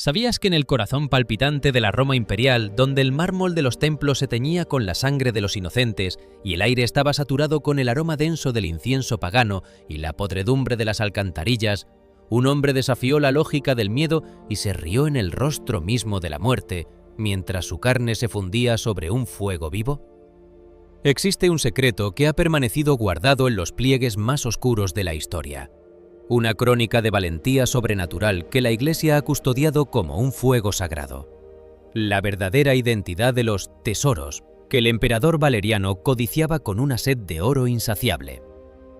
¿Sabías que en el corazón palpitante de la Roma imperial, donde el mármol de los templos se teñía con la sangre de los inocentes y el aire estaba saturado con el aroma denso del incienso pagano y la podredumbre de las alcantarillas, un hombre desafió la lógica del miedo y se rió en el rostro mismo de la muerte, mientras su carne se fundía sobre un fuego vivo? Existe un secreto que ha permanecido guardado en los pliegues más oscuros de la historia. Una crónica de valentía sobrenatural que la Iglesia ha custodiado como un fuego sagrado. La verdadera identidad de los tesoros que el emperador Valeriano codiciaba con una sed de oro insaciable.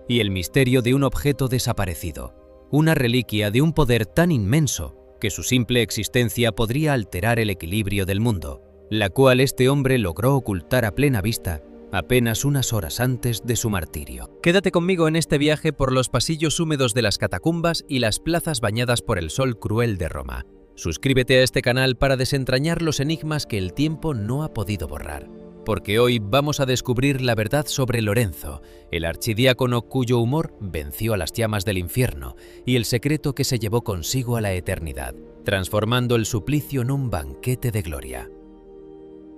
Y el misterio de un objeto desaparecido, una reliquia de un poder tan inmenso que su simple existencia podría alterar el equilibrio del mundo, la cual este hombre logró ocultar a plena vista apenas unas horas antes de su martirio. Quédate conmigo en este viaje por los pasillos húmedos de las catacumbas y las plazas bañadas por el sol cruel de Roma. Suscríbete a este canal para desentrañar los enigmas que el tiempo no ha podido borrar, porque hoy vamos a descubrir la verdad sobre Lorenzo, el archidiácono cuyo humor venció a las llamas del infierno y el secreto que se llevó consigo a la eternidad, transformando el suplicio en un banquete de gloria.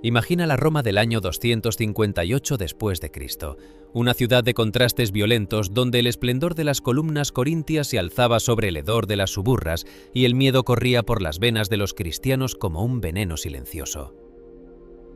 Imagina la Roma del año 258 después de Cristo, una ciudad de contrastes violentos donde el esplendor de las columnas corintias se alzaba sobre el hedor de las suburras y el miedo corría por las venas de los cristianos como un veneno silencioso.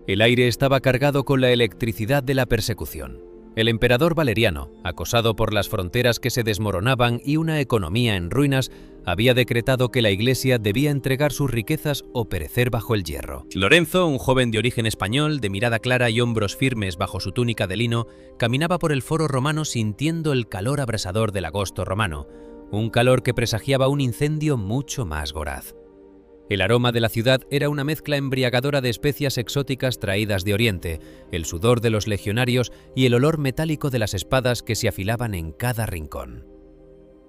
El aire estaba cargado con la electricidad de la persecución. El emperador Valeriano, acosado por las fronteras que se desmoronaban y una economía en ruinas, había decretado que la Iglesia debía entregar sus riquezas o perecer bajo el hierro. Lorenzo, un joven de origen español, de mirada clara y hombros firmes bajo su túnica de lino, caminaba por el foro romano sintiendo el calor abrasador del agosto romano, un calor que presagiaba un incendio mucho más voraz. El aroma de la ciudad era una mezcla embriagadora de especias exóticas traídas de Oriente, el sudor de los legionarios y el olor metálico de las espadas que se afilaban en cada rincón.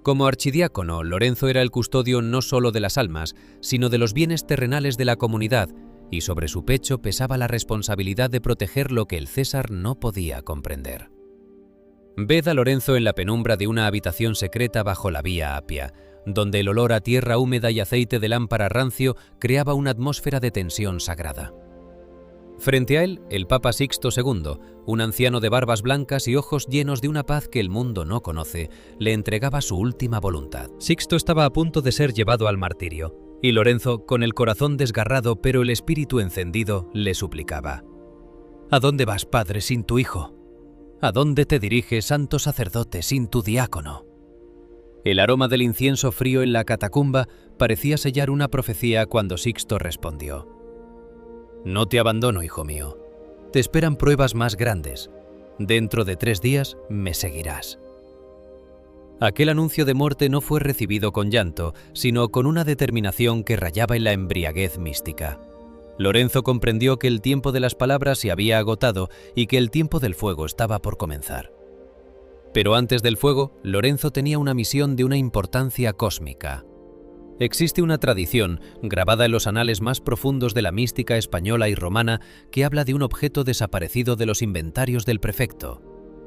Como archidiácono, Lorenzo era el custodio no solo de las almas, sino de los bienes terrenales de la comunidad, y sobre su pecho pesaba la responsabilidad de proteger lo que el César no podía comprender. Ved a Lorenzo en la penumbra de una habitación secreta bajo la Vía Apia, donde el olor a tierra húmeda y aceite de lámpara rancio creaba una atmósfera de tensión sagrada. Frente a él, el Papa Sixto II, un anciano de barbas blancas y ojos llenos de una paz que el mundo no conoce, le entregaba su última voluntad. Sixto estaba a punto de ser llevado al martirio, y Lorenzo, con el corazón desgarrado pero el espíritu encendido, le suplicaba: ¿A dónde vas, padre, sin tu hijo? ¿A dónde te diriges, santo sacerdote, sin tu diácono? El aroma del incienso frío en la catacumba parecía sellar una profecía cuando Sixto respondió: No te abandono, hijo mío. Te esperan pruebas más grandes. Dentro de 3 días me seguirás. Aquel anuncio de muerte no fue recibido con llanto, sino con una determinación que rayaba en la embriaguez mística. Lorenzo comprendió que el tiempo de las palabras se había agotado y que el tiempo del fuego estaba por comenzar. Pero antes del fuego, Lorenzo tenía una misión de una importancia cósmica. Existe una tradición, grabada en los anales más profundos de la mística española y romana, que habla de un objeto desaparecido de los inventarios del prefecto: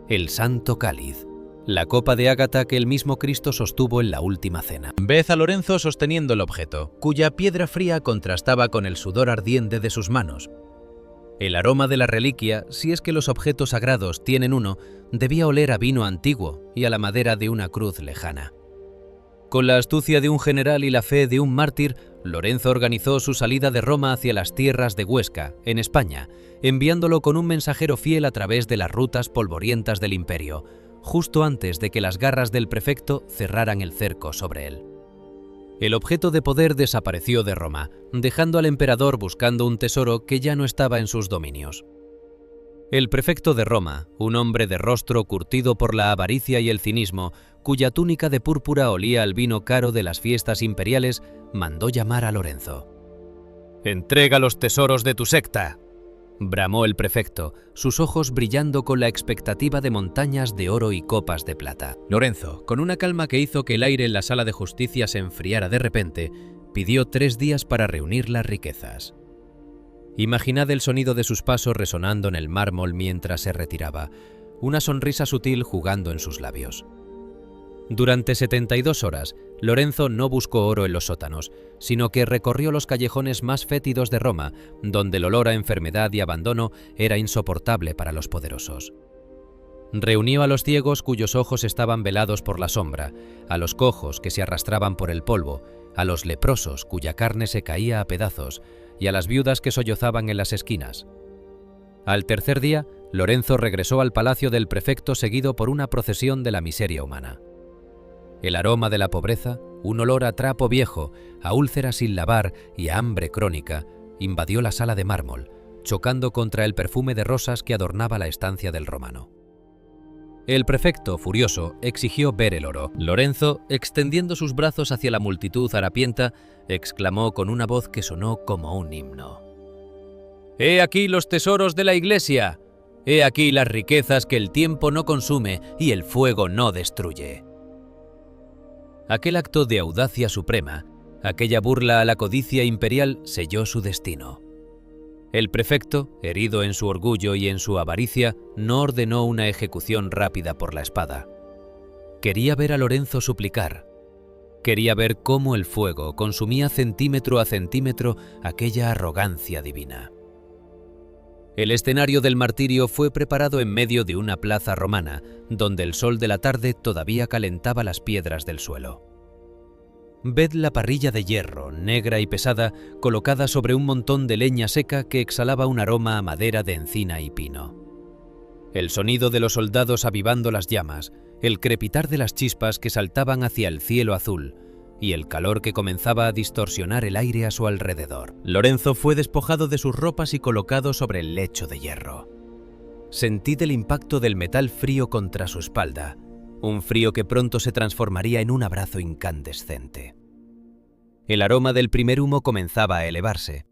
el Santo Cáliz, la copa de ágata que el mismo Cristo sostuvo en la última cena. Ved a Lorenzo sosteniendo el objeto, cuya piedra fría contrastaba con el sudor ardiente de sus manos. El aroma de la reliquia, si es que los objetos sagrados tienen uno, debía oler a vino antiguo y a la madera de una cruz lejana. Con la astucia de un general y la fe de un mártir, Lorenzo organizó su salida de Roma hacia las tierras de Huesca, en España, enviándolo con un mensajero fiel a través de las rutas polvorientas del imperio, justo antes de que las garras del prefecto cerraran el cerco sobre él. El objeto de poder desapareció de Roma, dejando al emperador buscando un tesoro que ya no estaba en sus dominios. El prefecto de Roma, un hombre de rostro curtido por la avaricia y el cinismo, cuya túnica de púrpura olía al vino caro de las fiestas imperiales, mandó llamar a Lorenzo. «¡Entrega los tesoros de tu secta!», bramó el prefecto, sus ojos brillando con la expectativa de montañas de oro y copas de plata. Lorenzo, con una calma que hizo que el aire en la sala de justicia se enfriara de repente, pidió 3 días para reunir las riquezas. Imaginad el sonido de sus pasos resonando en el mármol mientras se retiraba, una sonrisa sutil jugando en sus labios. Durante 72 horas, Lorenzo no buscó oro en los sótanos, sino que recorrió los callejones más fétidos de Roma, donde el olor a enfermedad y abandono era insoportable para los poderosos. Reunió a los ciegos cuyos ojos estaban velados por la sombra, a los cojos que se arrastraban por el polvo, a los leprosos cuya carne se caía a pedazos, y a las viudas que sollozaban en las esquinas. Al tercer día, Lorenzo regresó al palacio del prefecto seguido por una procesión de la miseria humana. El aroma de la pobreza, un olor a trapo viejo, a úlceras sin lavar y a hambre crónica, invadió la sala de mármol, chocando contra el perfume de rosas que adornaba la estancia del romano. El prefecto, furioso, exigió ver el oro. Lorenzo, extendiendo sus brazos hacia la multitud harapienta, exclamó con una voz que sonó como un himno: «¡He aquí los tesoros de la Iglesia! ¡He aquí las riquezas que el tiempo no consume y el fuego no destruye!». Aquel acto de audacia suprema, aquella burla a la codicia imperial, selló su destino. El prefecto, herido en su orgullo y en su avaricia, no ordenó una ejecución rápida por la espada. Quería ver a Lorenzo suplicar. Quería ver cómo el fuego consumía centímetro a centímetro aquella arrogancia divina. El escenario del martirio fue preparado en medio de una plaza romana, donde el sol de la tarde todavía calentaba las piedras del suelo. Ved la parrilla de hierro, negra y pesada, colocada sobre un montón de leña seca que exhalaba un aroma a madera de encina y pino. El sonido de los soldados avivando las llamas, el crepitar de las chispas que saltaban hacia el cielo azul, y el calor que comenzaba a distorsionar el aire a su alrededor. Lorenzo fue despojado de sus ropas y colocado sobre el lecho de hierro. Sentí el impacto del metal frío contra su espalda, un frío que pronto se transformaría en un abrazo incandescente. El aroma del primer humo comenzaba a elevarse,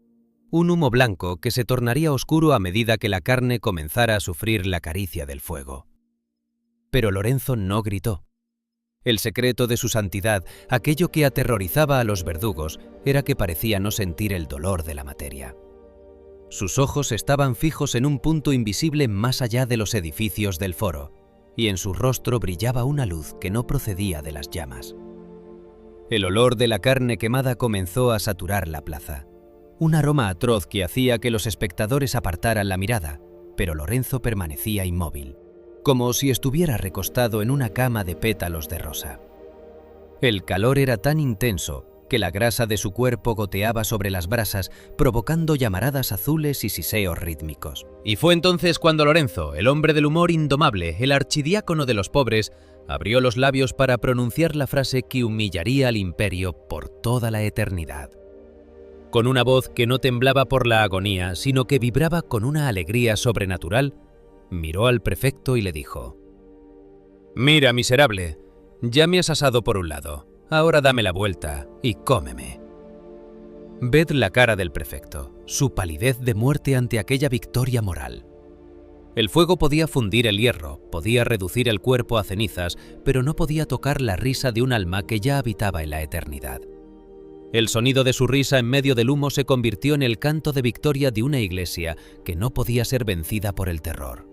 un humo blanco que se tornaría oscuro a medida que la carne comenzara a sufrir la caricia del fuego. Pero Lorenzo no gritó. El secreto de su santidad, aquello que aterrorizaba a los verdugos, era que parecía no sentir el dolor de la materia. Sus ojos estaban fijos en un punto invisible más allá de los edificios del foro, y en su rostro brillaba una luz que no procedía de las llamas. El olor de la carne quemada comenzó a saturar la plaza, un aroma atroz que hacía que los espectadores apartaran la mirada, pero Lorenzo permanecía inmóvil, como si estuviera recostado en una cama de pétalos de rosa. El calor era tan intenso que la grasa de su cuerpo goteaba sobre las brasas, provocando llamaradas azules y siseos rítmicos. Y fue entonces cuando Lorenzo, el hombre del humor indomable, el archidiácono de los pobres, abrió los labios para pronunciar la frase que humillaría al imperio por toda la eternidad. Con una voz que no temblaba por la agonía, sino que vibraba con una alegría sobrenatural, miró al prefecto y le dijo: «Mira, miserable, ya me has asado por un lado. Ahora dame la vuelta y cómeme». Ved la cara del prefecto, su palidez de muerte ante aquella victoria moral. El fuego podía fundir el hierro, podía reducir el cuerpo a cenizas, pero no podía tocar la risa de un alma que ya habitaba en la eternidad. El sonido de su risa en medio del humo se convirtió en el canto de victoria de una iglesia que no podía ser vencida por el terror.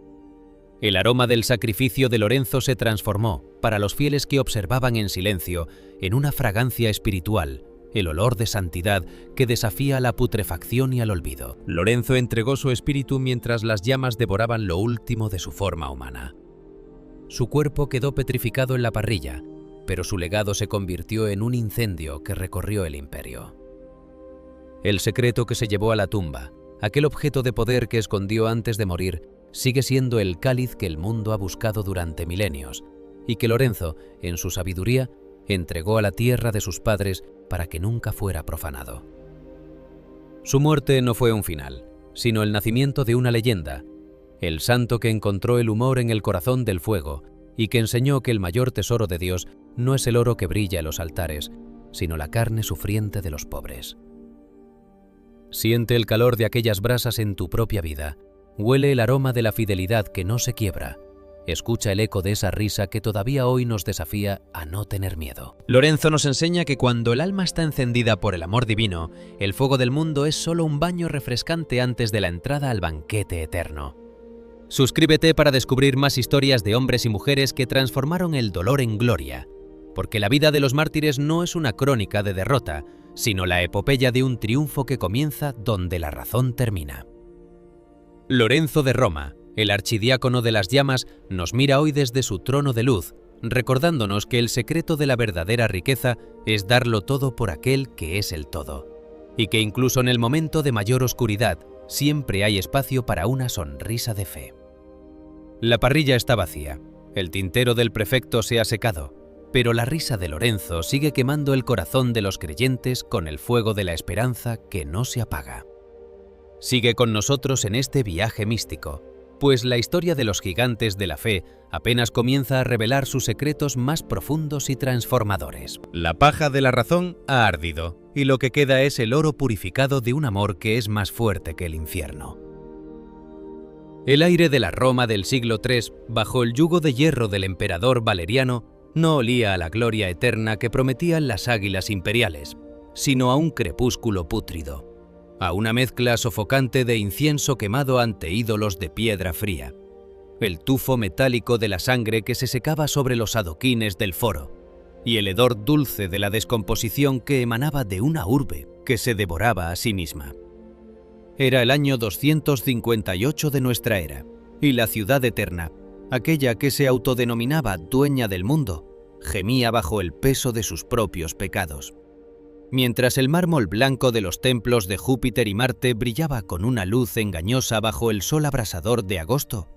El aroma del sacrificio de Lorenzo se transformó, para los fieles que observaban en silencio, en una fragancia espiritual, el olor de santidad que desafía a la putrefacción y al olvido. Lorenzo entregó su espíritu mientras las llamas devoraban lo último de su forma humana. Su cuerpo quedó petrificado en la parrilla, pero su legado se convirtió en un incendio que recorrió el imperio. El secreto que se llevó a la tumba, aquel objeto de poder que escondió antes de morir, sigue siendo el cáliz que el mundo ha buscado durante milenios y que Lorenzo, en su sabiduría, entregó a la tierra de sus padres para que nunca fuera profanado. Su muerte no fue un final, sino el nacimiento de una leyenda, el santo que encontró el humor en el corazón del fuego y que enseñó que el mayor tesoro de Dios no es el oro que brilla en los altares, sino la carne sufriente de los pobres. Siente el calor de aquellas brasas en tu propia vida. Huele el aroma de la fidelidad que no se quiebra. Escucha el eco de esa risa que todavía hoy nos desafía a no tener miedo. Lorenzo nos enseña que cuando el alma está encendida por el amor divino, el fuego del mundo es solo un baño refrescante antes de la entrada al banquete eterno. Suscríbete para descubrir más historias de hombres y mujeres que transformaron el dolor en gloria porque la vida de los mártires no es una crónica de derrota, sino la epopeya de un triunfo que comienza donde la razón termina. Lorenzo de Roma, el archidiácono de las llamas, nos mira hoy desde su trono de luz, recordándonos que el secreto de la verdadera riqueza es darlo todo por aquel que es el todo, y que incluso en el momento de mayor oscuridad siempre hay espacio para una sonrisa de fe. La parrilla está vacía, el tintero del prefecto se ha secado, pero la risa de Lorenzo sigue quemando el corazón de los creyentes con el fuego de la esperanza que no se apaga. Sigue con nosotros en este viaje místico, pues la historia de los gigantes de la fe apenas comienza a revelar sus secretos más profundos y transformadores. La paja de la razón ha ardido, y lo que queda es el oro purificado de un amor que es más fuerte que el infierno. El aire de la Roma del siglo III, bajo el yugo de hierro del emperador Valeriano, no olía a la gloria eterna que prometían las águilas imperiales, sino a un crepúsculo pútrido, a una mezcla sofocante de incienso quemado ante ídolos de piedra fría, el tufo metálico de la sangre que se secaba sobre los adoquines del foro, y el hedor dulce de la descomposición que emanaba de una urbe que se devoraba a sí misma. Era el año 258 de nuestra era, y la ciudad eterna, aquella que se autodenominaba dueña del mundo, gemía bajo el peso de sus propios pecados. Mientras el mármol blanco de los templos de Júpiter y Marte brillaba con una luz engañosa bajo el sol abrasador de agosto,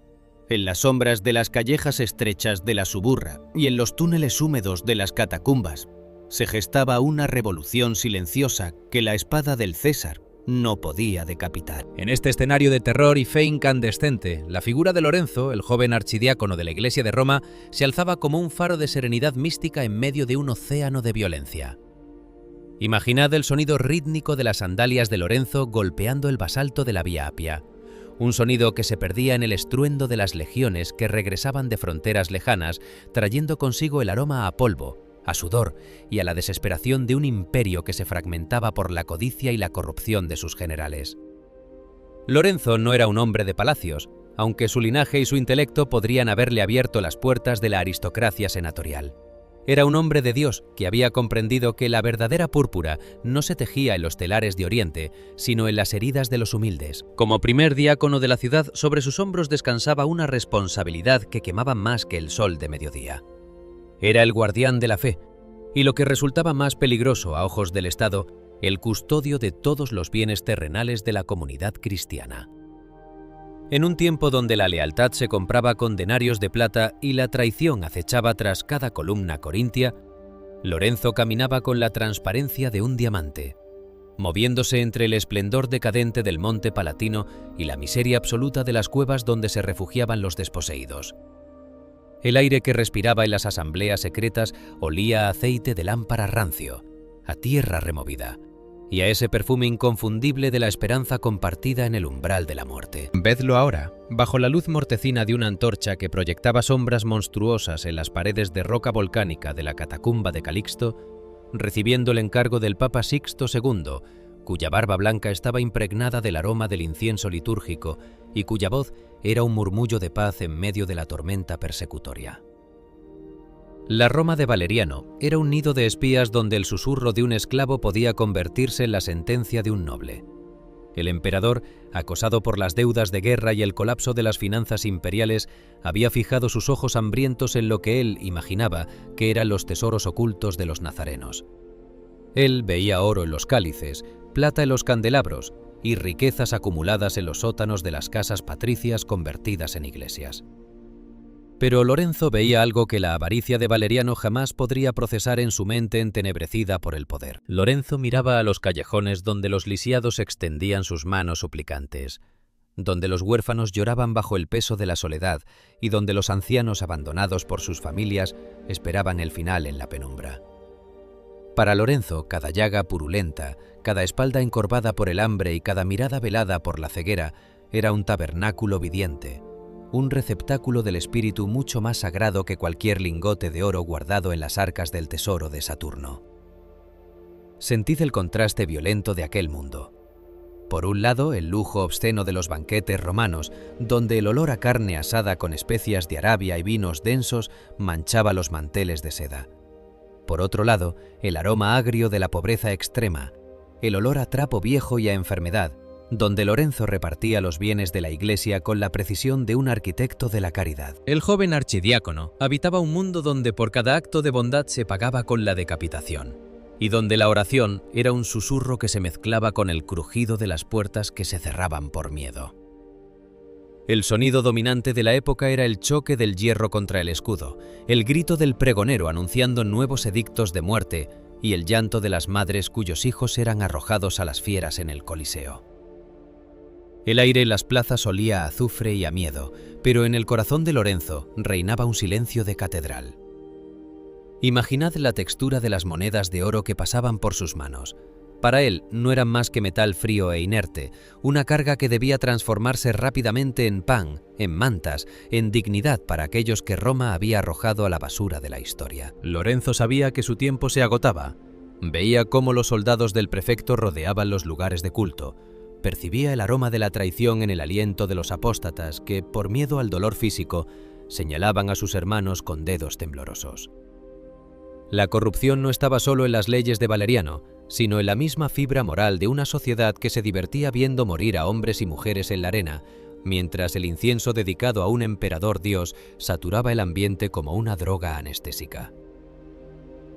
en las sombras de las callejas estrechas de la Suburra y en los túneles húmedos de las catacumbas, se gestaba una revolución silenciosa que la espada del César no podía decapitar. En este escenario de terror y fe incandescente, la figura de Lorenzo, el joven archidiácono de la Iglesia de Roma, se alzaba como un faro de serenidad mística en medio de un océano de violencia. Imaginad el sonido rítmico de las sandalias de Lorenzo golpeando el basalto de la Vía Apia, un sonido que se perdía en el estruendo de las legiones que regresaban de fronteras lejanas, trayendo consigo el aroma a polvo, a sudor y a la desesperación de un imperio que se fragmentaba por la codicia y la corrupción de sus generales. Lorenzo no era un hombre de palacios, aunque su linaje y su intelecto podrían haberle abierto las puertas de la aristocracia senatorial. Era un hombre de Dios que había comprendido que la verdadera púrpura no se tejía en los telares de Oriente, sino en las heridas de los humildes. Como primer diácono de la ciudad, sobre sus hombros descansaba una responsabilidad que quemaba más que el sol de mediodía. Era el guardián de la fe, y lo que resultaba más peligroso a ojos del Estado, el custodio de todos los bienes terrenales de la comunidad cristiana. En un tiempo donde la lealtad se compraba con denarios de plata y la traición acechaba tras cada columna corintia, Lorenzo caminaba con la transparencia de un diamante, moviéndose entre el esplendor decadente del monte Palatino y la miseria absoluta de las cuevas donde se refugiaban los desposeídos. El aire que respiraba en las asambleas secretas olía a aceite de lámpara rancio, a tierra removida, y a ese perfume inconfundible de la esperanza compartida en el umbral de la muerte. Vedlo ahora, bajo la luz mortecina de una antorcha que proyectaba sombras monstruosas en las paredes de roca volcánica de la catacumba de Calixto, recibiendo el encargo del Papa Sixto II, cuya barba blanca estaba impregnada del aroma del incienso litúrgico y cuya voz era un murmullo de paz en medio de la tormenta persecutoria. La Roma de Valeriano era un nido de espías donde el susurro de un esclavo podía convertirse en la sentencia de un noble. El emperador, acosado por las deudas de guerra y el colapso de las finanzas imperiales, había fijado sus ojos hambrientos en lo que él imaginaba que eran los tesoros ocultos de los nazarenos. Él veía oro en los cálices, plata en los candelabros y riquezas acumuladas en los sótanos de las casas patricias convertidas en iglesias. Pero Lorenzo veía algo que la avaricia de Valeriano jamás podría procesar en su mente entenebrecida por el poder. Lorenzo miraba a los callejones donde los lisiados extendían sus manos suplicantes, donde los huérfanos lloraban bajo el peso de la soledad y donde los ancianos abandonados por sus familias esperaban el final en la penumbra. Para Lorenzo, cada llaga purulenta, cada espalda encorvada por el hambre y cada mirada velada por la ceguera era un tabernáculo viviente, un receptáculo del espíritu mucho más sagrado que cualquier lingote de oro guardado en las arcas del tesoro de Saturno. Sentid el contraste violento de aquel mundo. Por un lado, el lujo obsceno de los banquetes romanos, donde el olor a carne asada con especias de Arabia y vinos densos manchaba los manteles de seda. Por otro lado, el aroma agrio de la pobreza extrema, el olor a trapo viejo y a enfermedad, donde Lorenzo repartía los bienes de la Iglesia con la precisión de un arquitecto de la caridad. El joven archidiácono habitaba un mundo donde por cada acto de bondad se pagaba con la decapitación, y donde la oración era un susurro que se mezclaba con el crujido de las puertas que se cerraban por miedo. El sonido dominante de la época era el choque del hierro contra el escudo, el grito del pregonero anunciando nuevos edictos de muerte y el llanto de las madres cuyos hijos eran arrojados a las fieras en el Coliseo. El aire en las plazas olía a azufre y a miedo, pero en el corazón de Lorenzo reinaba un silencio de catedral. Imaginad la textura de las monedas de oro que pasaban por sus manos. Para él no eran más que metal frío e inerte, una carga que debía transformarse rápidamente en pan, en mantas, en dignidad para aquellos que Roma había arrojado a la basura de la historia. Lorenzo sabía que su tiempo se agotaba. Veía cómo los soldados del prefecto rodeaban los lugares de culto. Percibía el aroma de la traición en el aliento de los apóstatas que, por miedo al dolor físico, señalaban a sus hermanos con dedos temblorosos. La corrupción no estaba solo en las leyes de Valeriano, sino en la misma fibra moral de una sociedad que se divertía viendo morir a hombres y mujeres en la arena, mientras el incienso dedicado a un emperador dios saturaba el ambiente como una droga anestésica.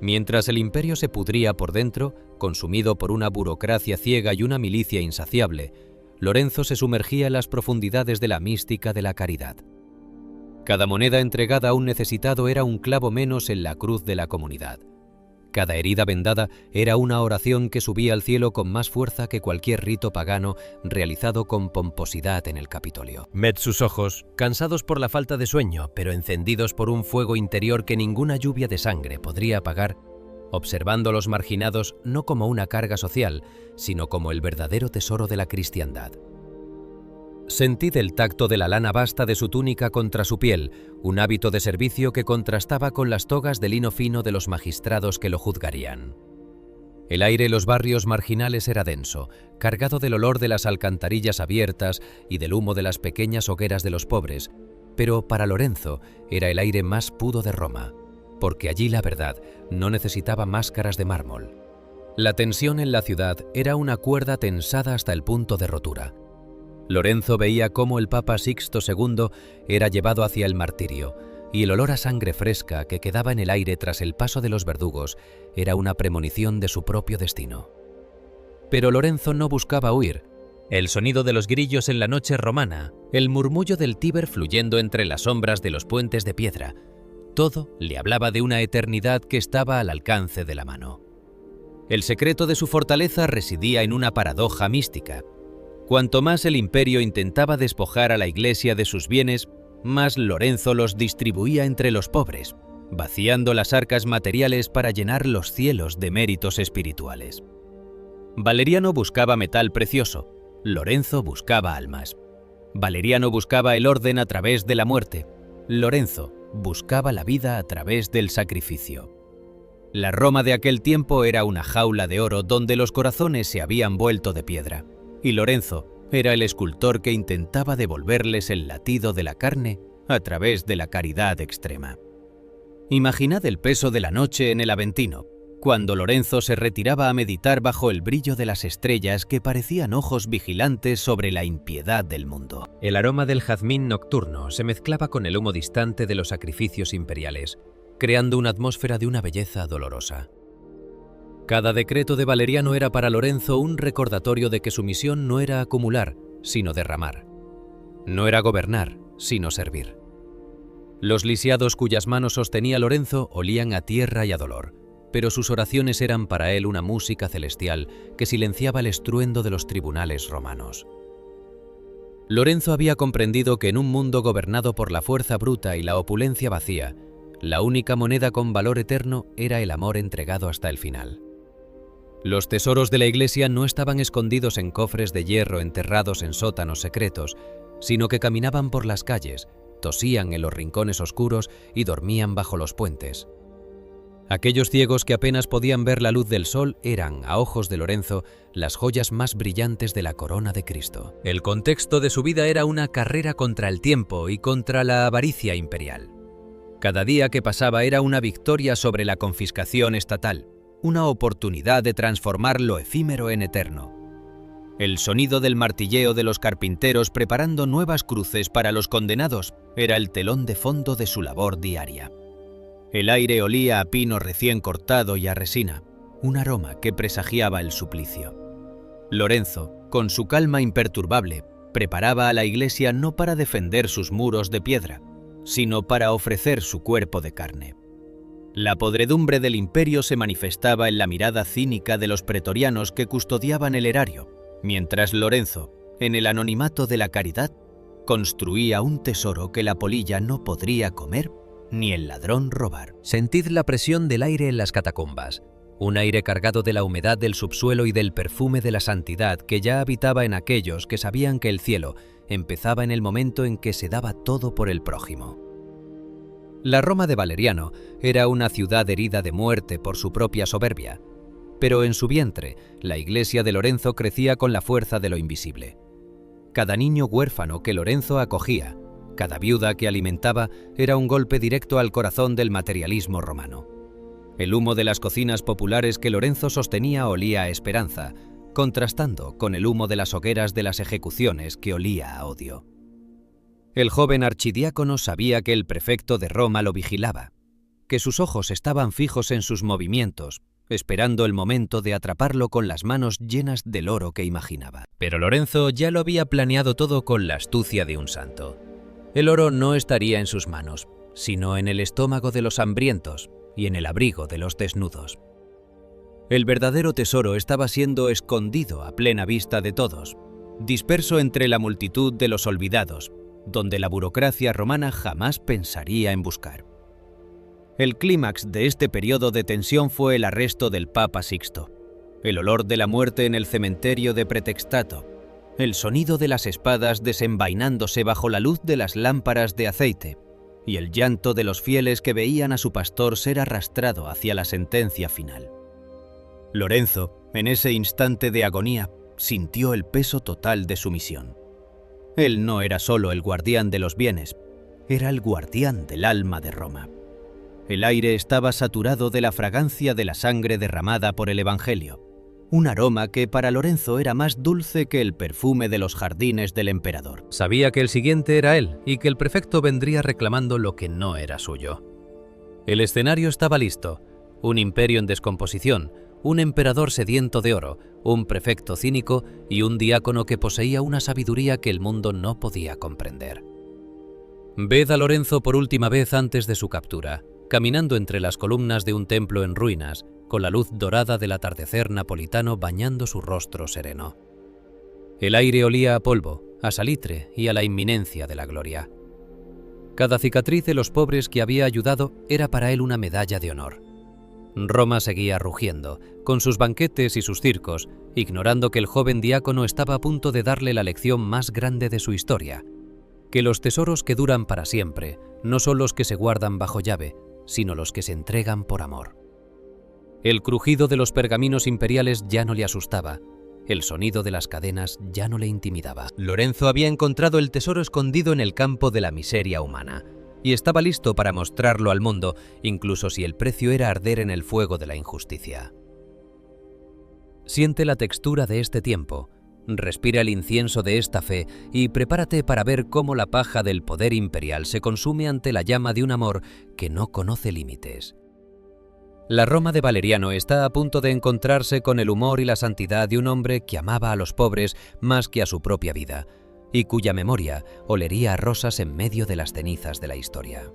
Mientras el imperio se pudría por dentro, consumido por una burocracia ciega y una milicia insaciable, Lorenzo se sumergía en las profundidades de la mística de la caridad. Cada moneda entregada a un necesitado era un clavo menos en la cruz de la comunidad. Cada herida vendada era una oración que subía al cielo con más fuerza que cualquier rito pagano realizado con pomposidad en el Capitolio. Med sus ojos, cansados por la falta de sueño, pero encendidos por un fuego interior que ninguna lluvia de sangre podría apagar, observando a los marginados no como una carga social, sino como el verdadero tesoro de la cristiandad. Sentid el tacto de la lana basta de su túnica contra su piel, un hábito de servicio que contrastaba con las togas de lino fino de los magistrados que lo juzgarían. El aire en los barrios marginales era denso, cargado del olor de las alcantarillas abiertas y del humo de las pequeñas hogueras de los pobres, pero para Lorenzo era el aire más puro de Roma, porque allí la verdad no necesitaba máscaras de mármol. La tensión en la ciudad era una cuerda tensada hasta el punto de rotura. Lorenzo veía cómo el Papa Sixto II era llevado hacia el martirio, y el olor a sangre fresca que quedaba en el aire tras el paso de los verdugos era una premonición de su propio destino. Pero Lorenzo no buscaba huir. El sonido de los grillos en la noche romana, el murmullo del Tíber fluyendo entre las sombras de los puentes de piedra, todo le hablaba de una eternidad que estaba al alcance de la mano. El secreto de su fortaleza residía en una paradoja mística. Cuanto más el imperio intentaba despojar a la Iglesia de sus bienes, más Lorenzo los distribuía entre los pobres, vaciando las arcas materiales para llenar los cielos de méritos espirituales. Valeriano buscaba metal precioso, Lorenzo buscaba almas. Valeriano buscaba el orden a través de la muerte, Lorenzo buscaba la vida a través del sacrificio. La Roma de aquel tiempo era una jaula de oro donde los corazones se habían vuelto de piedra. Y Lorenzo era el escultor que intentaba devolverles el latido de la carne a través de la caridad extrema. Imaginad el peso de la noche en el Aventino, cuando Lorenzo se retiraba a meditar bajo el brillo de las estrellas que parecían ojos vigilantes sobre la impiedad del mundo. El aroma del jazmín nocturno se mezclaba con el humo distante de los sacrificios imperiales, creando una atmósfera de una belleza dolorosa. Cada decreto de Valeriano era para Lorenzo un recordatorio de que su misión no era acumular, sino derramar. No era gobernar, sino servir. Los lisiados cuyas manos sostenía Lorenzo olían a tierra y a dolor, pero sus oraciones eran para él una música celestial que silenciaba el estruendo de los tribunales romanos. Lorenzo había comprendido que en un mundo gobernado por la fuerza bruta y la opulencia vacía, la única moneda con valor eterno era el amor entregado hasta el final. Los tesoros de la Iglesia no estaban escondidos en cofres de hierro enterrados en sótanos secretos, sino que caminaban por las calles, tosían en los rincones oscuros y dormían bajo los puentes. Aquellos ciegos que apenas podían ver la luz del sol eran, a ojos de Lorenzo, las joyas más brillantes de la corona de Cristo. El contexto de su vida era una carrera contra el tiempo y contra la avaricia imperial. Cada día que pasaba era una victoria sobre la confiscación estatal, una oportunidad de transformar lo efímero en eterno. El sonido del martilleo de los carpinteros preparando nuevas cruces para los condenados era el telón de fondo de su labor diaria. El aire olía a pino recién cortado y a resina, un aroma que presagiaba el suplicio. Lorenzo, con su calma imperturbable, preparaba a la iglesia no para defender sus muros de piedra, sino para ofrecer su cuerpo de carne. La podredumbre del imperio se manifestaba en la mirada cínica de los pretorianos que custodiaban el erario, mientras Lorenzo, en el anonimato de la caridad, construía un tesoro que la polilla no podría comer ni el ladrón robar. Sentid la presión del aire en las catacumbas, un aire cargado de la humedad del subsuelo y del perfume de la santidad que ya habitaba en aquellos que sabían que el cielo empezaba en el momento en que se daba todo por el prójimo. La Roma de Valeriano era una ciudad herida de muerte por su propia soberbia, pero en su vientre la iglesia de Lorenzo crecía con la fuerza de lo invisible. Cada niño huérfano que Lorenzo acogía, cada viuda que alimentaba, era un golpe directo al corazón del materialismo romano. El humo de las cocinas populares que Lorenzo sostenía olía a esperanza, contrastando con el humo de las hogueras de las ejecuciones que olía a odio. El joven archidiácono sabía que el prefecto de Roma lo vigilaba, que sus ojos estaban fijos en sus movimientos, esperando el momento de atraparlo con las manos llenas del oro que imaginaba. Pero Lorenzo ya lo había planeado todo con la astucia de un santo. El oro no estaría en sus manos, sino en el estómago de los hambrientos y en el abrigo de los desnudos. El verdadero tesoro estaba siendo escondido a plena vista de todos, disperso entre la multitud de los olvidados, donde la burocracia romana jamás pensaría en buscar. El clímax de este periodo de tensión fue el arresto del Papa Sixto, el olor de la muerte en el cementerio de Pretextato, el sonido de las espadas desenvainándose bajo la luz de las lámparas de aceite y el llanto de los fieles que veían a su pastor ser arrastrado hacia la sentencia final. Lorenzo, en ese instante de agonía, sintió el peso total de su misión. Él no era solo el guardián de los bienes, era el guardián del alma de Roma. El aire estaba saturado de la fragancia de la sangre derramada por el Evangelio, un aroma que para Lorenzo era más dulce que el perfume de los jardines del emperador. Sabía que el siguiente era él y que el prefecto vendría reclamando lo que no era suyo. El escenario estaba listo, un imperio en descomposición, un emperador sediento de oro, un prefecto cínico y un diácono que poseía una sabiduría que el mundo no podía comprender. Ved a Lorenzo por última vez antes de su captura, caminando entre las columnas de un templo en ruinas, con la luz dorada del atardecer napolitano bañando su rostro sereno. El aire olía a polvo, a salitre y a la inminencia de la gloria. Cada cicatriz de los pobres que había ayudado era para él una medalla de honor. Roma seguía rugiendo, con sus banquetes y sus circos, ignorando que el joven diácono estaba a punto de darle la lección más grande de su historia, que los tesoros que duran para siempre no son los que se guardan bajo llave, sino los que se entregan por amor. El crujido de los pergaminos imperiales ya no le asustaba, el sonido de las cadenas ya no le intimidaba. Lorenzo había encontrado el tesoro escondido en el campo de la miseria humana, y estaba listo para mostrarlo al mundo, incluso si el precio era arder en el fuego de la injusticia. Siente la textura de este tiempo, respira el incienso de esta fe y prepárate para ver cómo la paja del poder imperial se consume ante la llama de un amor que no conoce límites. La Roma de Valeriano está a punto de encontrarse con el humor y la santidad de un hombre que amaba a los pobres más que a su propia vida, y cuya memoria olería a rosas en medio de las cenizas de la historia.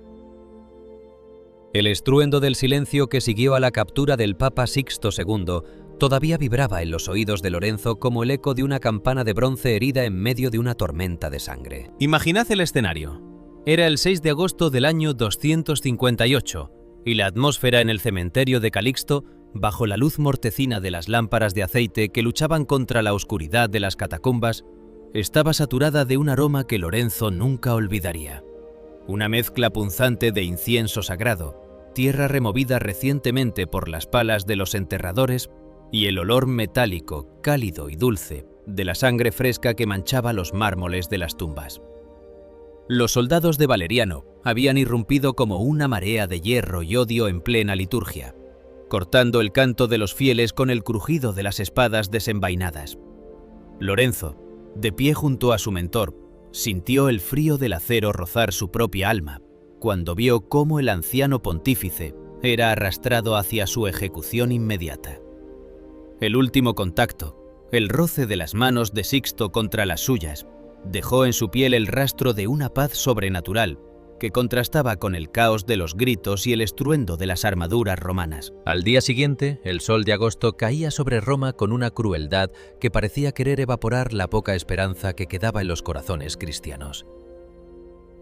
El estruendo del silencio que siguió a la captura del Papa Sixto II todavía vibraba en los oídos de Lorenzo como el eco de una campana de bronce herida en medio de una tormenta de sangre. Imaginad el escenario. Era el 6 de agosto del año 258, y la atmósfera en el cementerio de Calixto, bajo la luz mortecina de las lámparas de aceite que luchaban contra la oscuridad de las catacumbas, estaba saturada de un aroma que Lorenzo nunca olvidaría. Una mezcla punzante de incienso sagrado, tierra removida recientemente por las palas de los enterradores y el olor metálico, cálido y dulce de la sangre fresca que manchaba los mármoles de las tumbas. Los soldados de Valeriano habían irrumpido como una marea de hierro y odio en plena liturgia, cortando el canto de los fieles con el crujido de las espadas desenvainadas. Lorenzo, de pie junto a su mentor, sintió el frío del acero rozar su propia alma cuando vio cómo el anciano pontífice era arrastrado hacia su ejecución inmediata. El último contacto, el roce de las manos de Sixto contra las suyas, dejó en su piel el rastro de una paz sobrenatural que contrastaba con el caos de los gritos y el estruendo de las armaduras romanas. Al día siguiente, el sol de agosto caía sobre Roma con una crueldad que parecía querer evaporar la poca esperanza que quedaba en los corazones cristianos.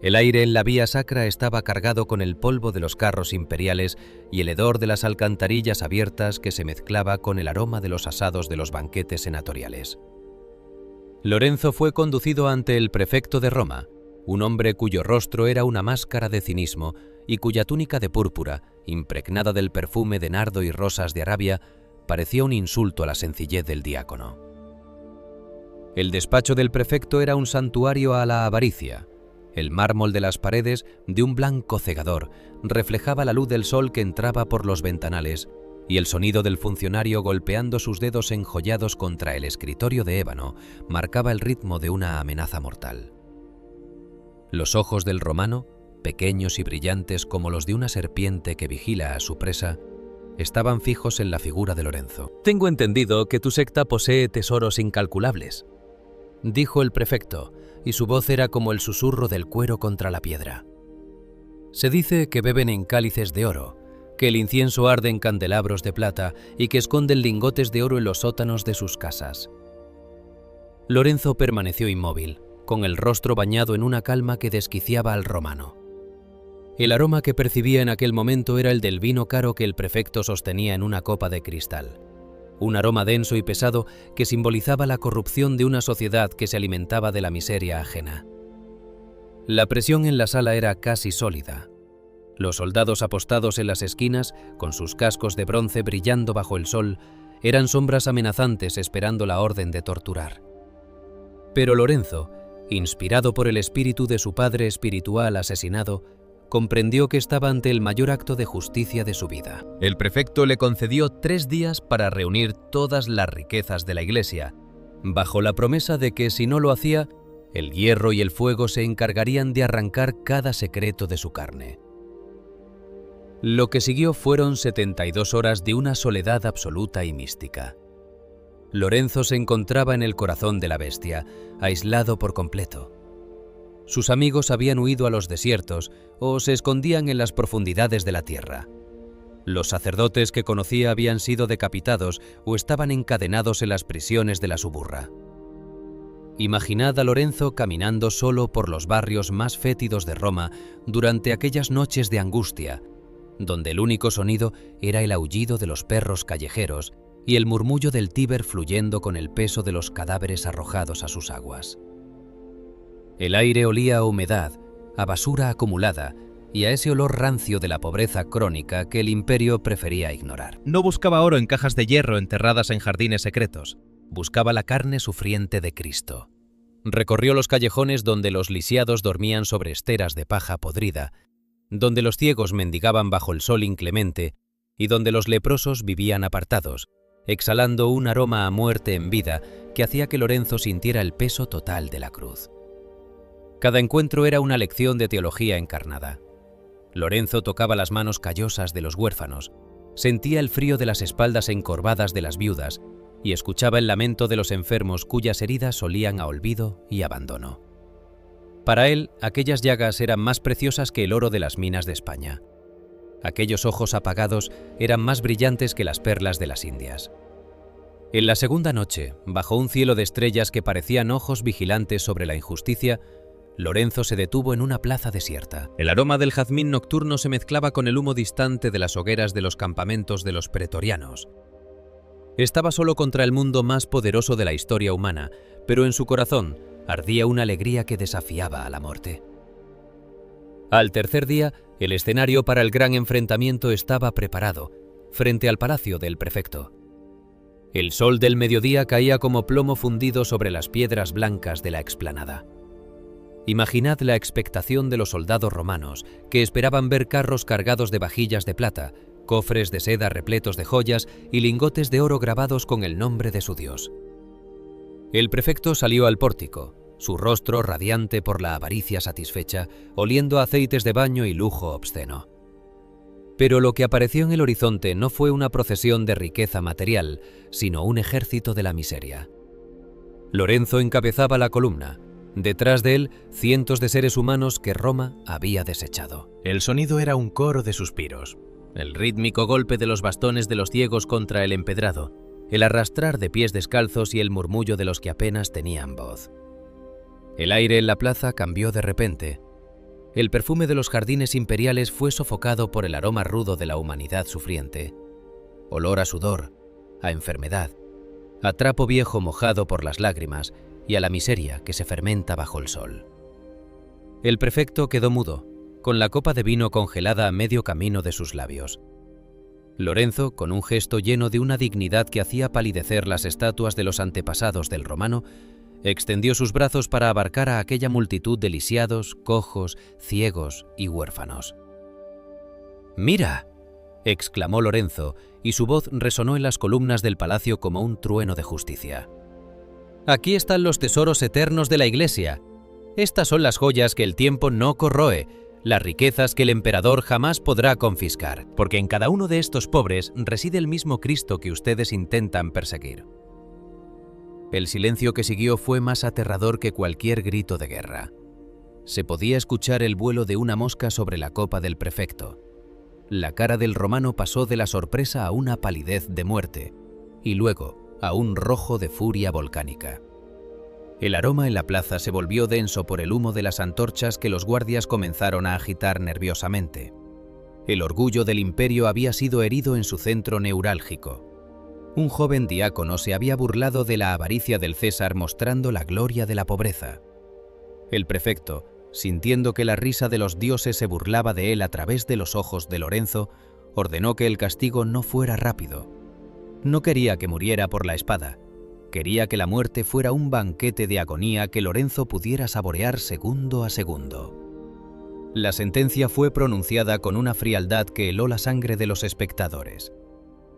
El aire en la vía sacra estaba cargado con el polvo de los carros imperiales y el hedor de las alcantarillas abiertas que se mezclaba con el aroma de los asados de los banquetes senatoriales. Lorenzo fue conducido ante el prefecto de Roma, un hombre cuyo rostro era una máscara de cinismo y cuya túnica de púrpura, impregnada del perfume de nardo y rosas de Arabia, parecía un insulto a la sencillez del diácono. El despacho del prefecto era un santuario a la avaricia. El mármol de las paredes, de un blanco cegador, reflejaba la luz del sol que entraba por los ventanales, y el sonido del funcionario golpeando sus dedos enjollados contra el escritorio de ébano marcaba el ritmo de una amenaza mortal. Los ojos del romano, pequeños y brillantes como los de una serpiente que vigila a su presa, estaban fijos en la figura de Lorenzo. «Tengo entendido que tu secta posee tesoros incalculables», dijo el prefecto, y su voz era como el susurro del cuero contra la piedra. «Se dice que beben en cálices de oro, que el incienso arde en candelabros de plata y que esconden lingotes de oro en los sótanos de sus casas». Lorenzo permaneció inmóvil, con el rostro bañado en una calma que desquiciaba al romano. El aroma que percibía en aquel momento era el del vino caro que el prefecto sostenía en una copa de cristal. Un aroma denso y pesado que simbolizaba la corrupción de una sociedad que se alimentaba de la miseria ajena. La presión en la sala era casi sólida. Los soldados apostados en las esquinas, con sus cascos de bronce brillando bajo el sol, eran sombras amenazantes esperando la orden de torturar. Pero Lorenzo, inspirado por el espíritu de su padre espiritual asesinado, comprendió que estaba ante el mayor acto de justicia de su vida. El prefecto le concedió 3 días para reunir todas las riquezas de la iglesia, bajo la promesa de que si no lo hacía, el hierro y el fuego se encargarían de arrancar cada secreto de su carne. Lo que siguió fueron 72 horas de una soledad absoluta y mística. Lorenzo se encontraba en el corazón de la bestia, aislado por completo. Sus amigos habían huido a los desiertos o se escondían en las profundidades de la tierra. Los sacerdotes que conocía habían sido decapitados o estaban encadenados en las prisiones de la Suburra. Imaginad a Lorenzo caminando solo por los barrios más fétidos de Roma durante aquellas noches de angustia, donde el único sonido era el aullido de los perros callejeros y el murmullo del Tíber fluyendo con el peso de los cadáveres arrojados a sus aguas. El aire olía a humedad, a basura acumulada y a ese olor rancio de la pobreza crónica que el imperio prefería ignorar. No buscaba oro en cajas de hierro enterradas en jardines secretos, buscaba la carne sufriente de Cristo. Recorrió los callejones donde los lisiados dormían sobre esteras de paja podrida, donde los ciegos mendigaban bajo el sol inclemente y donde los leprosos vivían apartados, exhalando un aroma a muerte en vida que hacía que Lorenzo sintiera el peso total de la cruz. Cada encuentro era una lección de teología encarnada. Lorenzo tocaba las manos callosas de los huérfanos, sentía el frío de las espaldas encorvadas de las viudas y escuchaba el lamento de los enfermos cuyas heridas olían a olvido y abandono. Para él, aquellas llagas eran más preciosas que el oro de las minas de España. Aquellos ojos apagados eran más brillantes que las perlas de las Indias. En la segunda noche, bajo un cielo de estrellas que parecían ojos vigilantes sobre la injusticia, Lorenzo se detuvo en una plaza desierta. El aroma del jazmín nocturno se mezclaba con el humo distante de las hogueras de los campamentos de los pretorianos. Estaba solo contra el mundo más poderoso de la historia humana, pero en su corazón ardía una alegría que desafiaba a la muerte. Al tercer día, el escenario para el gran enfrentamiento estaba preparado, frente al palacio del prefecto. El sol del mediodía caía como plomo fundido sobre las piedras blancas de la explanada. Imaginad la expectación de los soldados romanos, que esperaban ver carros cargados de vajillas de plata, cofres de seda repletos de joyas y lingotes de oro grabados con el nombre de su dios. El prefecto salió al pórtico, su rostro radiante por la avaricia satisfecha, oliendo a aceites de baño y lujo obsceno. Pero lo que apareció en el horizonte no fue una procesión de riqueza material, sino un ejército de la miseria. Lorenzo encabezaba la columna. Detrás de él, cientos de seres humanos que Roma había desechado. El sonido era un coro de suspiros. El rítmico golpe de los bastones de los ciegos contra el empedrado, el arrastrar de pies descalzos y el murmullo de los que apenas tenían voz. El aire en la plaza cambió de repente. El perfume de los jardines imperiales fue sofocado por el aroma rudo de la humanidad sufriente. Olor a sudor, a enfermedad, a trapo viejo mojado por las lágrimas y a la miseria que se fermenta bajo el sol. El prefecto quedó mudo, con la copa de vino congelada a medio camino de sus labios. Lorenzo, con un gesto lleno de una dignidad que hacía palidecer las estatuas de los antepasados del romano, extendió sus brazos para abarcar a aquella multitud de lisiados, cojos, ciegos y huérfanos. «¡Mira!», exclamó Lorenzo, y su voz resonó en las columnas del palacio como un trueno de justicia. «Aquí están los tesoros eternos de la Iglesia. Estas son las joyas que el tiempo no corroe, las riquezas que el emperador jamás podrá confiscar, porque en cada uno de estos pobres reside el mismo Cristo que ustedes intentan perseguir». El silencio que siguió fue más aterrador que cualquier grito de guerra. Se podía escuchar el vuelo de una mosca sobre la copa del prefecto. La cara del romano pasó de la sorpresa a una palidez de muerte, y luego a un rojo de furia volcánica. El aroma en la plaza se volvió denso por el humo de las antorchas que los guardias comenzaron a agitar nerviosamente. El orgullo del imperio había sido herido en su centro neurálgico. Un joven diácono se había burlado de la avaricia del César mostrando la gloria de la pobreza. El prefecto, sintiendo que la risa de los dioses se burlaba de él a través de los ojos de Lorenzo, ordenó que el castigo no fuera rápido. No quería que muriera por la espada. Quería que la muerte fuera un banquete de agonía que Lorenzo pudiera saborear segundo a segundo. La sentencia fue pronunciada con una frialdad que heló la sangre de los espectadores.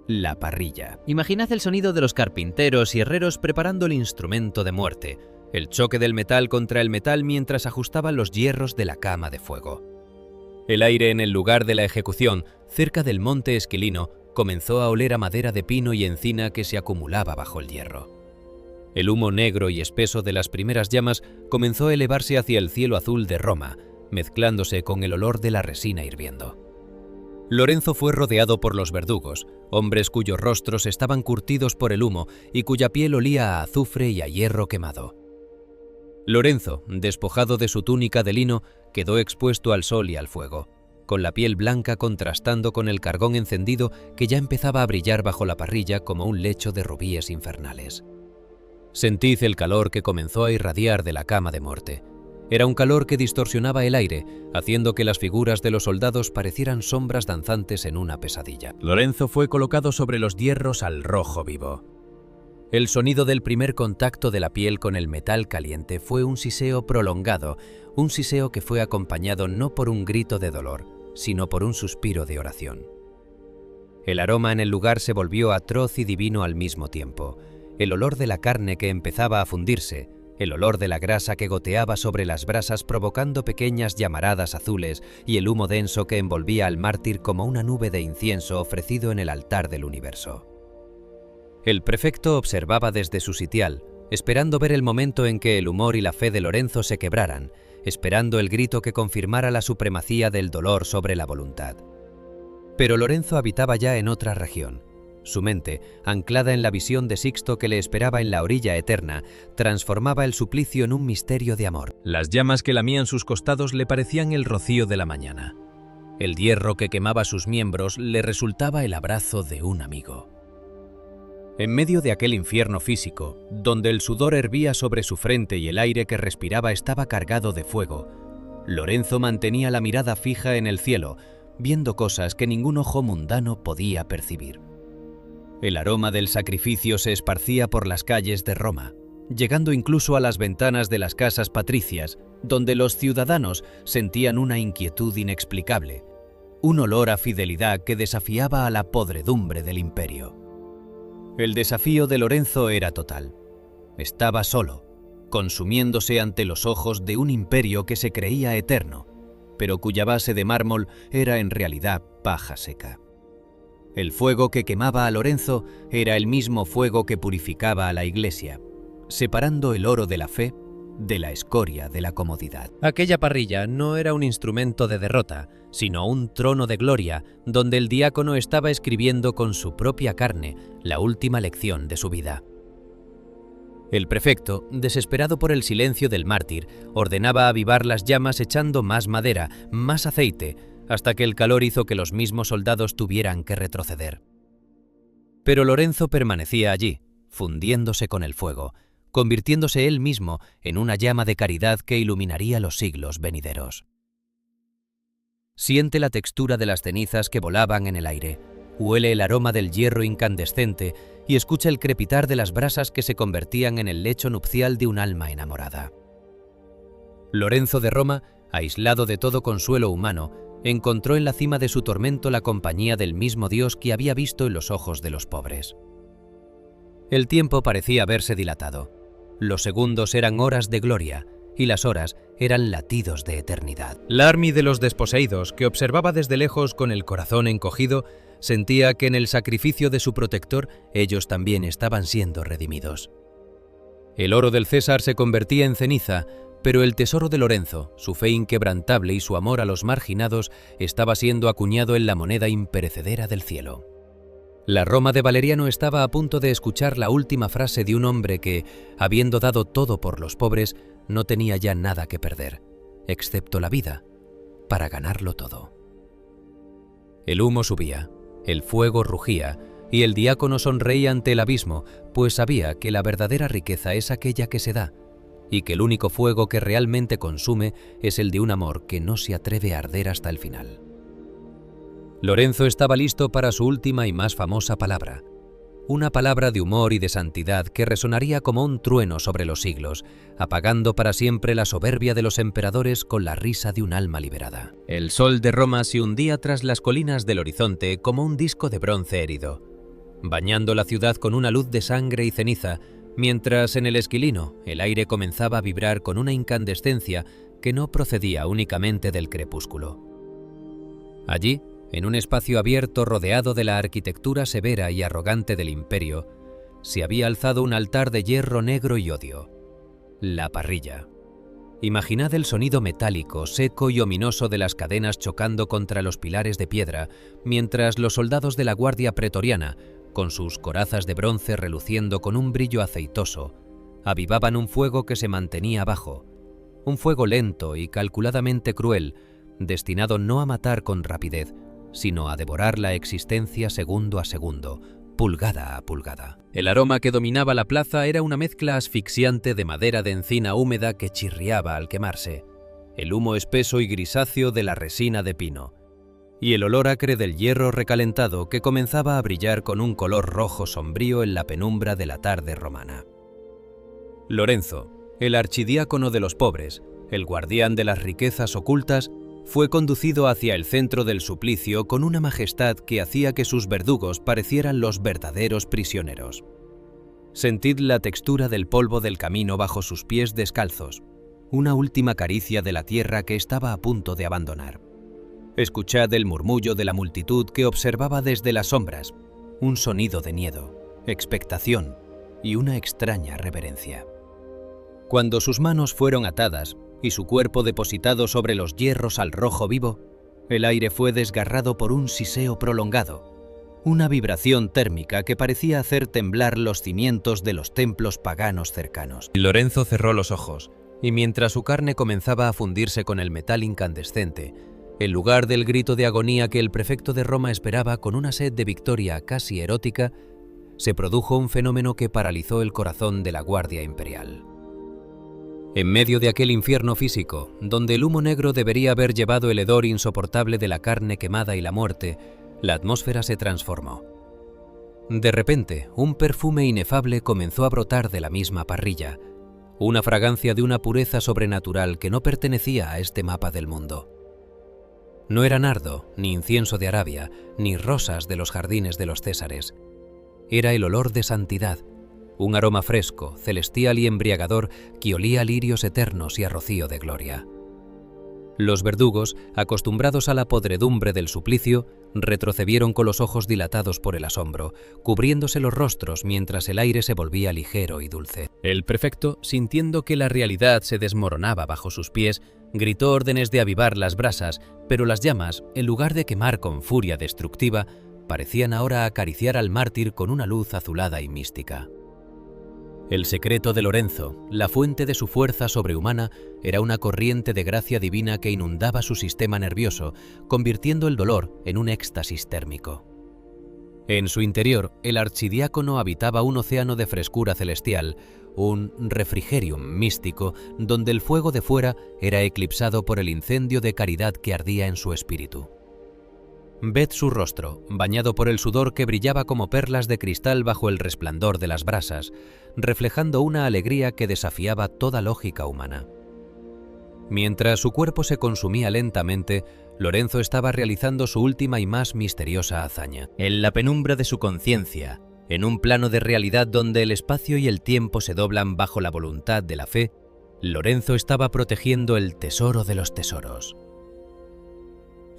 La parrilla. Imaginad el sonido de los carpinteros y herreros preparando el instrumento de muerte, el choque del metal contra el metal mientras ajustaban los hierros de la cama de fuego. El aire en el lugar de la ejecución, cerca del monte Esquilino, comenzó a oler a madera de pino y encina que se acumulaba bajo el hierro. El humo negro y espeso de las primeras llamas comenzó a elevarse hacia el cielo azul de Roma, mezclándose con el olor de la resina hirviendo. Lorenzo fue rodeado por los verdugos, hombres cuyos rostros estaban curtidos por el humo y cuya piel olía a azufre y a hierro quemado. Lorenzo, despojado de su túnica de lino, quedó expuesto al sol y al fuego, con la piel blanca contrastando con el carbón encendido que ya empezaba a brillar bajo la parrilla como un lecho de rubíes infernales. Sentid el calor que comenzó a irradiar de la cama de muerte. Era un calor que distorsionaba el aire, haciendo que las figuras de los soldados parecieran sombras danzantes en una pesadilla. Lorenzo fue colocado sobre los hierros al rojo vivo. El sonido del primer contacto de la piel con el metal caliente fue un siseo prolongado, un siseo que fue acompañado no por un grito de dolor, sino por un suspiro de oración. El aroma en el lugar se volvió atroz y divino al mismo tiempo. El olor de la carne que empezaba a fundirse, el olor de la grasa que goteaba sobre las brasas provocando pequeñas llamaradas azules y el humo denso que envolvía al mártir como una nube de incienso ofrecido en el altar del universo. El prefecto observaba desde su sitial, esperando ver el momento en que el humor y la fe de Lorenzo se quebraran, esperando el grito que confirmara la supremacía del dolor sobre la voluntad. Pero Lorenzo habitaba ya en otra región. Su mente, anclada en la visión de Sixto que le esperaba en la orilla eterna, transformaba el suplicio en un misterio de amor. Las llamas que lamían sus costados le parecían el rocío de la mañana. El hierro que quemaba sus miembros le resultaba el abrazo de un amigo. En medio de aquel infierno físico, donde el sudor hervía sobre su frente y el aire que respiraba estaba cargado de fuego, Lorenzo mantenía la mirada fija en el cielo, viendo cosas que ningún ojo mundano podía percibir. El aroma del sacrificio se esparcía por las calles de Roma, llegando incluso a las ventanas de las casas patricias, donde los ciudadanos sentían una inquietud inexplicable, un olor a fidelidad que desafiaba a la podredumbre del imperio. El desafío de Lorenzo era total. Estaba solo, consumiéndose ante los ojos de un imperio que se creía eterno, pero cuya base de mármol era en realidad paja seca. El fuego que quemaba a Lorenzo era el mismo fuego que purificaba a la Iglesia, separando el oro de la fe de la escoria de la comodidad. Aquella parrilla no era un instrumento de derrota, sino un trono de gloria, donde el diácono estaba escribiendo con su propia carne la última lección de su vida. El prefecto, desesperado por el silencio del mártir, ordenaba avivar las llamas echando más madera, más aceite, hasta que el calor hizo que los mismos soldados tuvieran que retroceder. Pero Lorenzo permanecía allí, fundiéndose con el fuego, convirtiéndose él mismo en una llama de caridad que iluminaría los siglos venideros. Siente la textura de las cenizas que volaban en el aire, huele el aroma del hierro incandescente y escucha el crepitar de las brasas que se convertían en el lecho nupcial de un alma enamorada. Lorenzo de Roma, aislado de todo consuelo humano, encontró en la cima de su tormento la compañía del mismo Dios que había visto en los ojos de los pobres. El tiempo parecía haberse dilatado. Los segundos eran horas de gloria y las horas eran latidos de eternidad. Larmi de los desposeídos, que observaba desde lejos con el corazón encogido, sentía que en el sacrificio de su protector ellos también estaban siendo redimidos. El oro del César se convertía en ceniza, pero el tesoro de Lorenzo, su fe inquebrantable y su amor a los marginados, estaba siendo acuñado en la moneda imperecedera del cielo. La Roma de Valeriano estaba a punto de escuchar la última frase de un hombre que, habiendo dado todo por los pobres, no tenía ya nada que perder, excepto la vida, para ganarlo todo. El humo subía, el fuego rugía, y el diácono sonreía ante el abismo, pues sabía que la verdadera riqueza es aquella que se da, y que el único fuego que realmente consume es el de un amor que no se atreve a arder hasta el final. Lorenzo estaba listo para su última y más famosa palabra, una palabra de humor y de santidad que resonaría como un trueno sobre los siglos, apagando para siempre la soberbia de los emperadores con la risa de un alma liberada. El sol de Roma se hundía tras las colinas del horizonte como un disco de bronce herido, bañando la ciudad con una luz de sangre y ceniza, mientras en el Esquilino el aire comenzaba a vibrar con una incandescencia que no procedía únicamente del crepúsculo. Allí, en un espacio abierto rodeado de la arquitectura severa y arrogante del imperio, se había alzado un altar de hierro negro y odio, la parrilla. Imaginad el sonido metálico, seco y ominoso de las cadenas chocando contra los pilares de piedra, mientras los soldados de la Guardia Pretoriana, con sus corazas de bronce reluciendo con un brillo aceitoso, avivaban un fuego que se mantenía abajo, un fuego lento y calculadamente cruel, destinado no a matar con rapidez, sino a devorar la existencia segundo a segundo, pulgada a pulgada. El aroma que dominaba la plaza era una mezcla asfixiante de madera de encina húmeda que chirriaba al quemarse, el humo espeso y grisáceo de la resina de pino, y el olor acre del hierro recalentado que comenzaba a brillar con un color rojo sombrío en la penumbra de la tarde romana. Lorenzo, el archidiácono de los pobres, el guardián de las riquezas ocultas, fue conducido hacia el centro del suplicio con una majestad que hacía que sus verdugos parecieran los verdaderos prisioneros. Sentid la textura del polvo del camino bajo sus pies descalzos, una última caricia de la tierra que estaba a punto de abandonar. Escuchad el murmullo de la multitud que observaba desde las sombras, un sonido de miedo, expectación y una extraña reverencia. Cuando sus manos fueron atadas y su cuerpo depositado sobre los hierros al rojo vivo, el aire fue desgarrado por un siseo prolongado, una vibración térmica que parecía hacer temblar los cimientos de los templos paganos cercanos. Lorenzo cerró los ojos, y mientras su carne comenzaba a fundirse con el metal incandescente, en lugar del grito de agonía que el prefecto de Roma esperaba con una sed de victoria casi erótica, se produjo un fenómeno que paralizó el corazón de la Guardia Imperial. En medio de aquel infierno físico, donde el humo negro debería haber llevado el hedor insoportable de la carne quemada y la muerte, la atmósfera se transformó. De repente, un perfume inefable comenzó a brotar de la misma parrilla, una fragancia de una pureza sobrenatural que no pertenecía a este mapa del mundo. No era nardo, ni incienso de Arabia, ni rosas de los jardines de los Césares. Era el olor de santidad, un aroma fresco, celestial y embriagador que olía a lirios eternos y a rocío de gloria. Los verdugos, acostumbrados a la podredumbre del suplicio, retrocedieron con los ojos dilatados por el asombro, cubriéndose los rostros mientras el aire se volvía ligero y dulce. El prefecto, sintiendo que la realidad se desmoronaba bajo sus pies, gritó órdenes de avivar las brasas, pero las llamas, en lugar de quemar con furia destructiva, parecían ahora acariciar al mártir con una luz azulada y mística. El secreto de Lorenzo, la fuente de su fuerza sobrehumana, era una corriente de gracia divina que inundaba su sistema nervioso, convirtiendo el dolor en un éxtasis térmico. En su interior, el archidiácono habitaba un océano de frescura celestial, un refrigerium místico, donde el fuego de fuera era eclipsado por el incendio de caridad que ardía en su espíritu. Ved su rostro, bañado por el sudor que brillaba como perlas de cristal bajo el resplandor de las brasas, reflejando una alegría que desafiaba toda lógica humana. Mientras su cuerpo se consumía lentamente, Lorenzo estaba realizando su última y más misteriosa hazaña. En la penumbra de su conciencia, en un plano de realidad donde el espacio y el tiempo se doblan bajo la voluntad de la fe, Lorenzo estaba protegiendo el tesoro de los tesoros.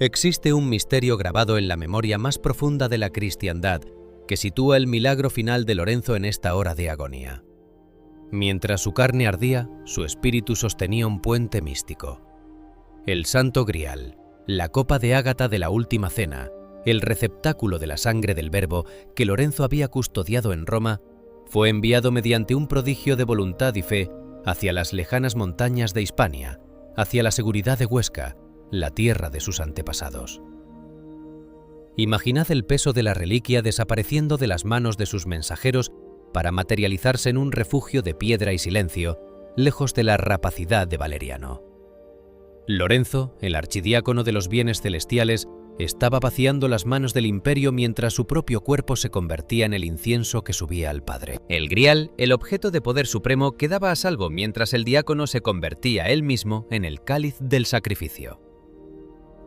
Existe un misterio grabado en la memoria más profunda de la cristiandad que sitúa el milagro final de Lorenzo en esta hora de agonía. Mientras su carne ardía, su espíritu sostenía un puente místico. El Santo Grial, la copa de ágata de la Última Cena, el receptáculo de la sangre del Verbo que Lorenzo había custodiado en Roma, fue enviado mediante un prodigio de voluntad y fe hacia las lejanas montañas de Hispania, hacia la seguridad de Huesca, la tierra de sus antepasados. Imaginad el peso de la reliquia desapareciendo de las manos de sus mensajeros para materializarse en un refugio de piedra y silencio, lejos de la rapacidad de Valeriano. Lorenzo, el archidiácono de los bienes celestiales, estaba vaciando las manos del imperio mientras su propio cuerpo se convertía en el incienso que subía al Padre. El grial, el objeto de poder supremo, quedaba a salvo mientras el diácono se convertía él mismo en el cáliz del sacrificio.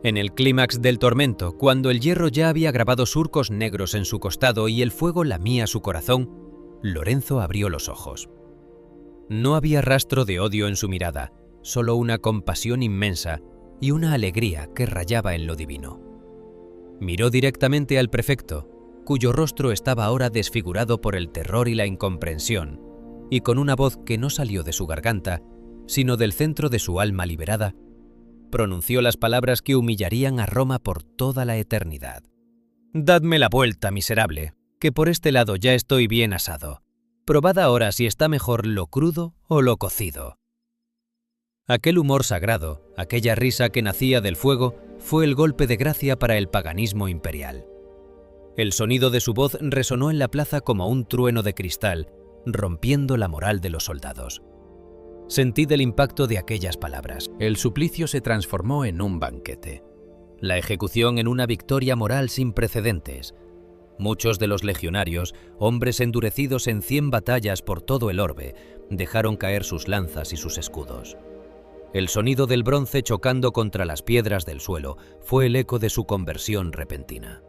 En el clímax del tormento, cuando el hierro ya había grabado surcos negros en su costado y el fuego lamía su corazón, Lorenzo abrió los ojos. No había rastro de odio en su mirada, solo una compasión inmensa y una alegría que rayaba en lo divino. Miró directamente al prefecto, cuyo rostro estaba ahora desfigurado por el terror y la incomprensión, y con una voz que no salió de su garganta, sino del centro de su alma liberada, pronunció las palabras que humillarían a Roma por toda la eternidad. «Dadme la vuelta, miserable, que por este lado ya estoy bien asado. Probad ahora si está mejor lo crudo o lo cocido». Aquel humor sagrado, aquella risa que nacía del fuego, fue el golpe de gracia para el paganismo imperial. El sonido de su voz resonó en la plaza como un trueno de cristal, rompiendo la moral de los soldados. Sentid el impacto de aquellas palabras. El suplicio se transformó en un banquete. La ejecución en una victoria moral sin precedentes. Muchos de los legionarios, hombres endurecidos en 100 batallas por todo el orbe, dejaron caer sus lanzas y sus escudos. El sonido del bronce chocando contra las piedras del suelo fue el eco de su conversión repentina.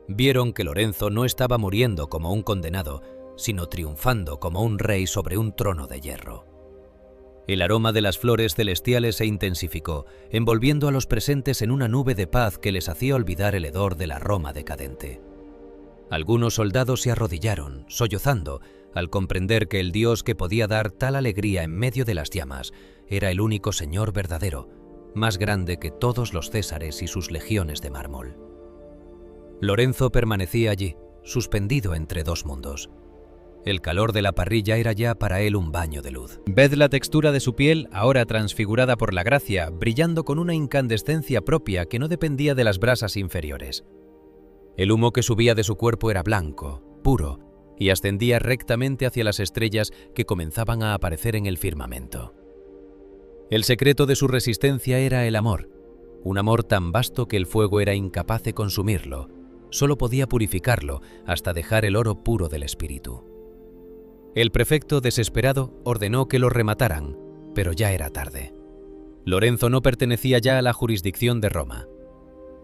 Vieron que Lorenzo no estaba muriendo como un condenado, sino triunfando como un rey sobre un trono de hierro. El aroma de las flores celestiales se intensificó, envolviendo a los presentes en una nube de paz que les hacía olvidar el hedor de la Roma decadente. Algunos soldados se arrodillaron, sollozando, al comprender que el Dios que podía dar tal alegría en medio de las llamas era el único Señor verdadero, más grande que todos los césares y sus legiones de mármol. Lorenzo permanecía allí, suspendido entre dos mundos. El calor de la parrilla era ya para él un baño de luz. Ved la textura de su piel, ahora transfigurada por la gracia, brillando con una incandescencia propia que no dependía de las brasas inferiores. El humo que subía de su cuerpo era blanco, puro, y ascendía rectamente hacia las estrellas que comenzaban a aparecer en el firmamento. El secreto de su resistencia era el amor, un amor tan vasto que el fuego era incapaz de consumirlo, solo podía purificarlo hasta dejar el oro puro del espíritu. El prefecto, desesperado, ordenó que lo remataran, pero ya era tarde. Lorenzo no pertenecía ya a la jurisdicción de Roma.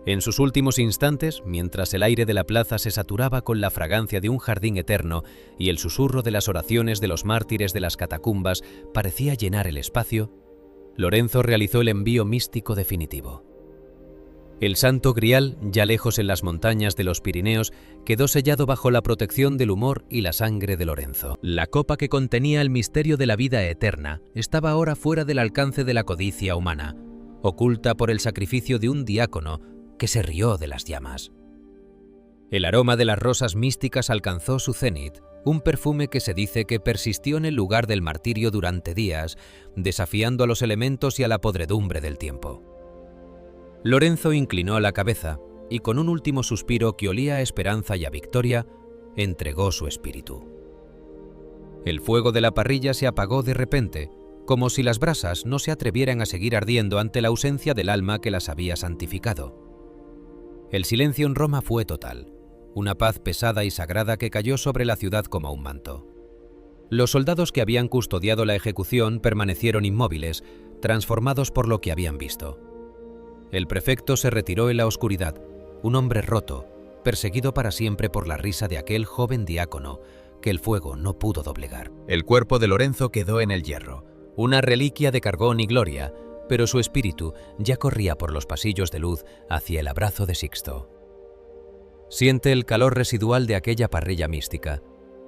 En sus últimos instantes, mientras el aire de la plaza se saturaba con la fragancia de un jardín eterno y el susurro de las oraciones de los mártires de las catacumbas parecía llenar el espacio, Lorenzo realizó el envío místico definitivo. El Santo Grial, ya lejos en las montañas de los Pirineos, quedó sellado bajo la protección del humor y la sangre de Lorenzo. La copa que contenía el misterio de la vida eterna estaba ahora fuera del alcance de la codicia humana, oculta por el sacrificio de un diácono que se rió de las llamas. El aroma de las rosas místicas alcanzó su cenit, un perfume que se dice que persistió en el lugar del martirio durante días, desafiando a los elementos y a la podredumbre del tiempo. Lorenzo inclinó la cabeza y, con un último suspiro que olía a esperanza y a victoria, entregó su espíritu. El fuego de la parrilla se apagó de repente, como si las brasas no se atrevieran a seguir ardiendo ante la ausencia del alma que las había santificado. El silencio en Roma fue total, una paz pesada y sagrada que cayó sobre la ciudad como un manto. Los soldados que habían custodiado la ejecución permanecieron inmóviles, transformados por lo que habían visto. El prefecto se retiró en la oscuridad, un hombre roto, perseguido para siempre por la risa de aquel joven diácono que el fuego no pudo doblegar. El cuerpo de Lorenzo quedó en el hierro, una reliquia de carbón y gloria, pero su espíritu ya corría por los pasillos de luz hacia el abrazo de Sixto. Siente el calor residual de aquella parrilla mística,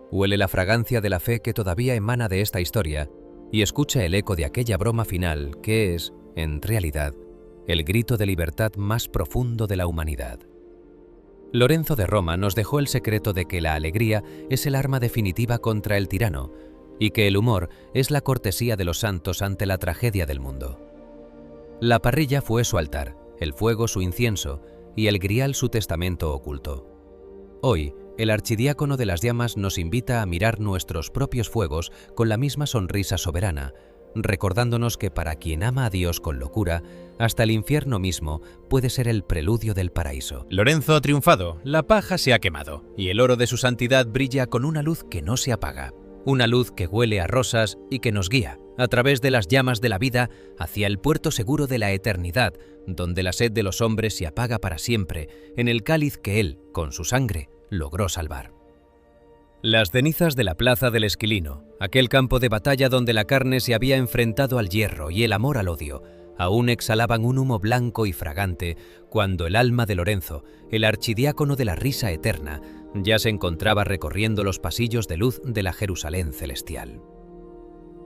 huele la fragancia de la fe que todavía emana de esta historia y escucha el eco de aquella broma final que es, en realidad, el grito de libertad más profundo de la humanidad. Lorenzo de Roma nos dejó el secreto de que la alegría es el arma definitiva contra el tirano y que el humor es la cortesía de los santos ante la tragedia del mundo. La parrilla fue su altar, el fuego su incienso y el grial su testamento oculto. Hoy, el archidiácono de las llamas nos invita a mirar nuestros propios fuegos con la misma sonrisa soberana, recordándonos que para quien ama a Dios con locura, hasta el infierno mismo puede ser el preludio del paraíso. Lorenzo ha triunfado, la paja se ha quemado, y el oro de su santidad brilla con una luz que no se apaga. Una luz que huele a rosas y que nos guía, a través de las llamas de la vida, hacia el puerto seguro de la eternidad, donde la sed de los hombres se apaga para siempre, en el cáliz que él, con su sangre, logró salvar. Las cenizas de la plaza del Esquilino, aquel campo de batalla donde la carne se había enfrentado al hierro y el amor al odio, aún exhalaban un humo blanco y fragante cuando el alma de Lorenzo, el archidiácono de la risa eterna, ya se encontraba recorriendo los pasillos de luz de la Jerusalén celestial.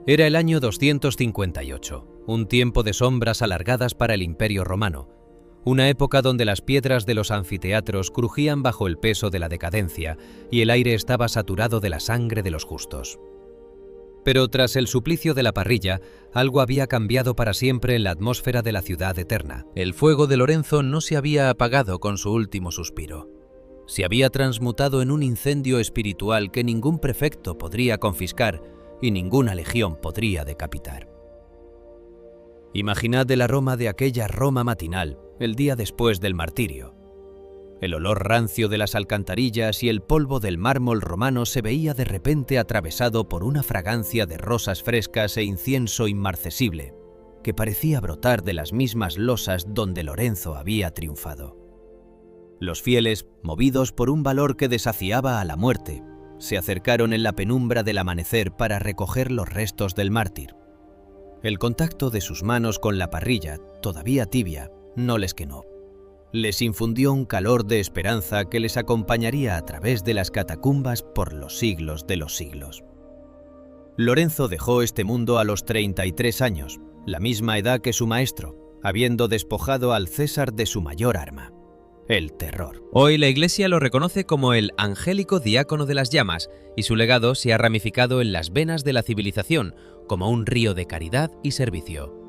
Era el año 258, un tiempo de sombras alargadas para el Imperio Romano, una época donde las piedras de los anfiteatros crujían bajo el peso de la decadencia y el aire estaba saturado de la sangre de los justos. Pero tras el suplicio de la parrilla, algo había cambiado para siempre en la atmósfera de la ciudad eterna. El fuego de Lorenzo no se había apagado con su último suspiro. Se había transmutado en un incendio espiritual que ningún prefecto podría confiscar y ninguna legión podría decapitar. Imaginad el aroma de aquella Roma matinal, el día después del martirio. El olor rancio de las alcantarillas y el polvo del mármol romano se veía de repente atravesado por una fragancia de rosas frescas e incienso inmarcesible, que parecía brotar de las mismas losas donde Lorenzo había triunfado. Los fieles, movidos por un valor que desafiaba a la muerte, se acercaron en la penumbra del amanecer para recoger los restos del mártir. El contacto de sus manos con la parrilla, todavía tibia, no les quemó. Les infundió un calor de esperanza que les acompañaría a través de las catacumbas por los siglos de los siglos. Lorenzo dejó este mundo a los 33 años, la misma edad que su maestro, habiendo despojado al César de su mayor arma, el terror. Hoy la Iglesia lo reconoce como el angélico diácono de las llamas y su legado se ha ramificado en las venas de la civilización como un río de caridad y servicio.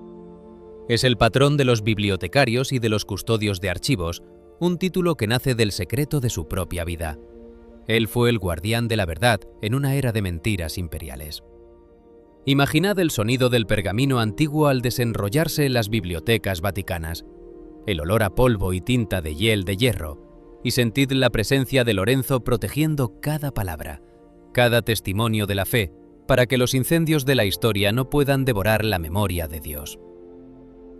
Es el patrón de los bibliotecarios y de los custodios de archivos, un título que nace del secreto de su propia vida. Él fue el guardián de la verdad en una era de mentiras imperiales. Imaginad el sonido del pergamino antiguo al desenrollarse en las bibliotecas vaticanas, el olor a polvo y tinta de hiel de hierro, y sentid la presencia de Lorenzo protegiendo cada palabra, cada testimonio de la fe, para que los incendios de la historia no puedan devorar la memoria de Dios.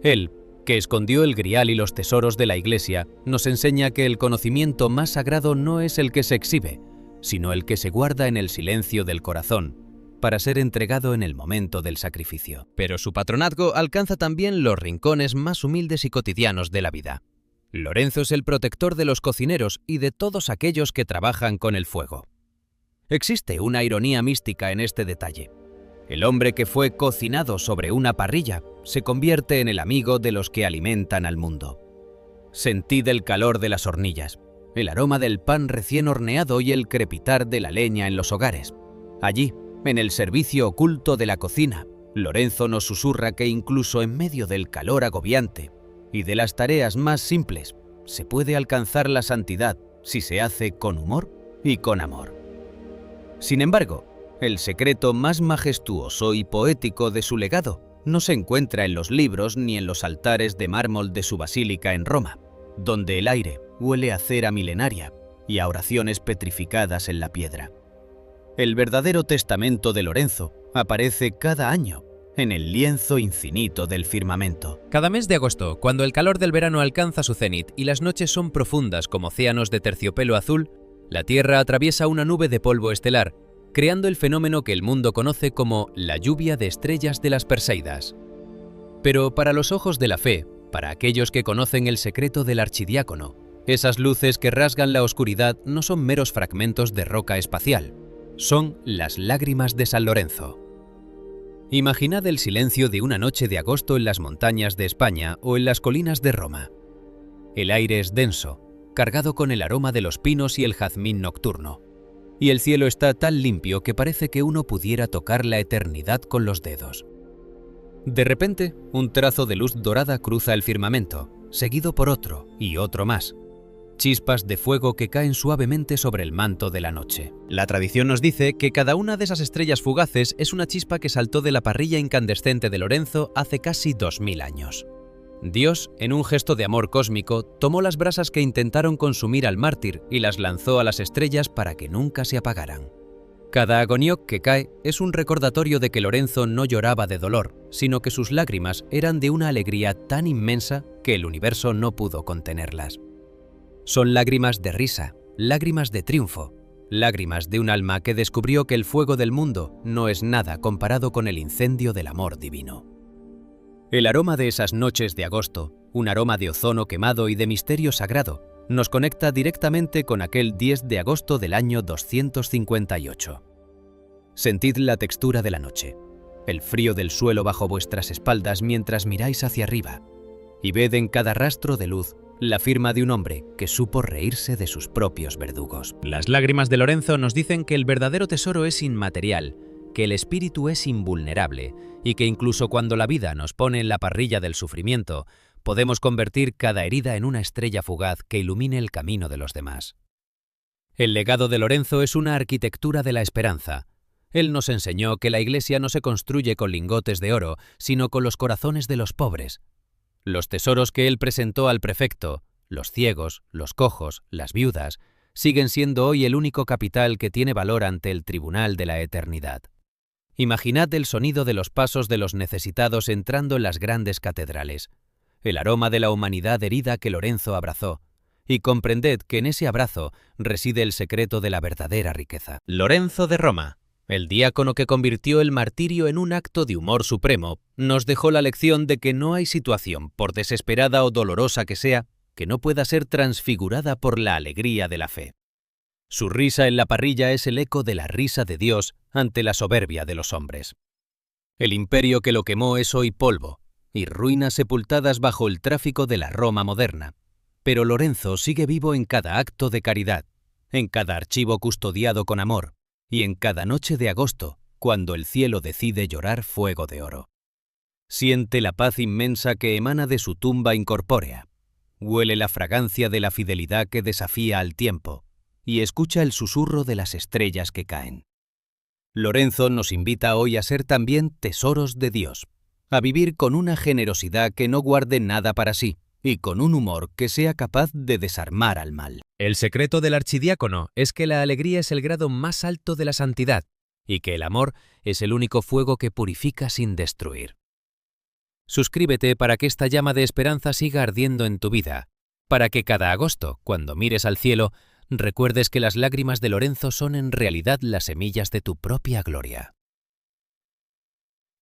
Él, que escondió el grial y los tesoros de la Iglesia, nos enseña que el conocimiento más sagrado no es el que se exhibe, sino el que se guarda en el silencio del corazón, para ser entregado en el momento del sacrificio. Pero su patronazgo alcanza también los rincones más humildes y cotidianos de la vida. Lorenzo es el protector de los cocineros y de todos aquellos que trabajan con el fuego. Existe una ironía mística en este detalle. El hombre que fue cocinado sobre una parrilla se convierte en el amigo de los que alimentan al mundo. Sentid el calor de las hornillas, el aroma del pan recién horneado y el crepitar de la leña en los hogares. Allí, en el servicio oculto de la cocina, Lorenzo nos susurra que incluso en medio del calor agobiante y de las tareas más simples, se puede alcanzar la santidad si se hace con humor y con amor. Sin embargo, el secreto más majestuoso y poético de su legado no se encuentra en los libros ni en los altares de mármol de su basílica en Roma, donde el aire huele a cera milenaria y a oraciones petrificadas en la piedra. El verdadero testamento de Lorenzo aparece cada año en el lienzo infinito del firmamento. Cada mes de agosto, cuando el calor del verano alcanza su cenit y las noches son profundas como océanos de terciopelo azul, la Tierra atraviesa una nube de polvo estelar, creando el fenómeno que el mundo conoce como la lluvia de estrellas de las Perseidas. Pero para los ojos de la fe, para aquellos que conocen el secreto del archidiácono, esas luces que rasgan la oscuridad no son meros fragmentos de roca espacial, son las lágrimas de San Lorenzo. Imaginad el silencio de una noche de agosto en las montañas de España o en las colinas de Roma. El aire es denso, cargado con el aroma de los pinos y el jazmín nocturno, y el cielo está tan limpio que parece que uno pudiera tocar la eternidad con los dedos. De repente, un trazo de luz dorada cruza el firmamento, seguido por otro y otro más. Chispas de fuego que caen suavemente sobre el manto de la noche. La tradición nos dice que cada una de esas estrellas fugaces es una chispa que saltó de la parrilla incandescente de Lorenzo hace casi 2000 años. Dios, en un gesto de amor cósmico, tomó las brasas que intentaron consumir al mártir y las lanzó a las estrellas para que nunca se apagaran. Cada agonioc que cae es un recordatorio de que Lorenzo no lloraba de dolor, sino que sus lágrimas eran de una alegría tan inmensa que el universo no pudo contenerlas. Son lágrimas de risa, lágrimas de triunfo, lágrimas de un alma que descubrió que el fuego del mundo no es nada comparado con el incendio del amor divino. El aroma de esas noches de agosto, un aroma de ozono quemado y de misterio sagrado, nos conecta directamente con aquel 10 de agosto del año 258. Sentid la textura de la noche, el frío del suelo bajo vuestras espaldas mientras miráis hacia arriba, y ved en cada rastro de luz la firma de un hombre que supo reírse de sus propios verdugos. Las lágrimas de Lorenzo nos dicen que el verdadero tesoro es inmaterial, que el espíritu es invulnerable y que incluso cuando la vida nos pone en la parrilla del sufrimiento, podemos convertir cada herida en una estrella fugaz que ilumine el camino de los demás. El legado de Lorenzo es una arquitectura de la esperanza. Él nos enseñó que la Iglesia no se construye con lingotes de oro, sino con los corazones de los pobres. Los tesoros que él presentó al prefecto, los ciegos, los cojos, las viudas, siguen siendo hoy el único capital que tiene valor ante el tribunal de la eternidad. Imaginad el sonido de los pasos de los necesitados entrando en las grandes catedrales, el aroma de la humanidad herida que Lorenzo abrazó, y comprended que en ese abrazo reside el secreto de la verdadera riqueza. Lorenzo de Roma, el diácono que convirtió el martirio en un acto de humor supremo, nos dejó la lección de que no hay situación, por desesperada o dolorosa que sea, que no pueda ser transfigurada por la alegría de la fe. Su risa en la parrilla es el eco de la risa de Dios ante la soberbia de los hombres. El imperio que lo quemó es hoy polvo, y ruinas sepultadas bajo el tráfico de la Roma moderna. Pero Lorenzo sigue vivo en cada acto de caridad, en cada archivo custodiado con amor, y en cada noche de agosto, cuando el cielo decide llorar fuego de oro. Siente la paz inmensa que emana de su tumba incorpórea, huele la fragancia de la fidelidad que desafía al tiempo, y escucha el susurro de las estrellas que caen. Lorenzo nos invita hoy a ser también tesoros de Dios, a vivir con una generosidad que no guarde nada para sí, y con un humor que sea capaz de desarmar al mal. El secreto del archidiácono es que la alegría es el grado más alto de la santidad, y que el amor es el único fuego que purifica sin destruir. Suscríbete para que esta llama de esperanza siga ardiendo en tu vida, para que cada agosto, cuando mires al cielo, recuerdes que las lágrimas de Lorenzo son en realidad las semillas de tu propia gloria.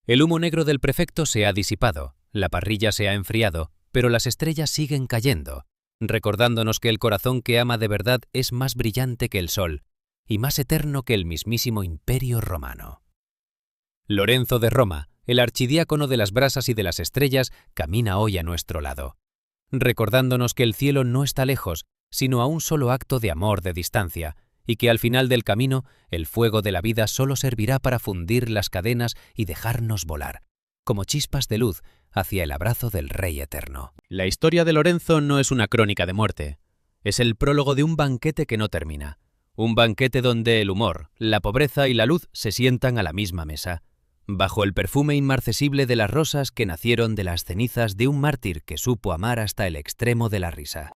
El humo negro del prefecto se ha disipado, la parrilla se ha enfriado, pero las estrellas siguen cayendo, recordándonos que el corazón que ama de verdad es más brillante que el sol y más eterno que el mismísimo Imperio Romano. Lorenzo de Roma, el archidiácono de las brasas y de las estrellas, camina hoy a nuestro lado, recordándonos que el cielo no está lejos, sino a un solo acto de amor de distancia, y que al final del camino el fuego de la vida solo servirá para fundir las cadenas y dejarnos volar, como chispas de luz, hacia el abrazo del Rey Eterno. La historia de Lorenzo no es una crónica de muerte, es el prólogo de un banquete que no termina, un banquete donde el humor, la pobreza y la luz se sientan a la misma mesa, bajo el perfume inmarcesible de las rosas que nacieron de las cenizas de un mártir que supo amar hasta el extremo de la risa.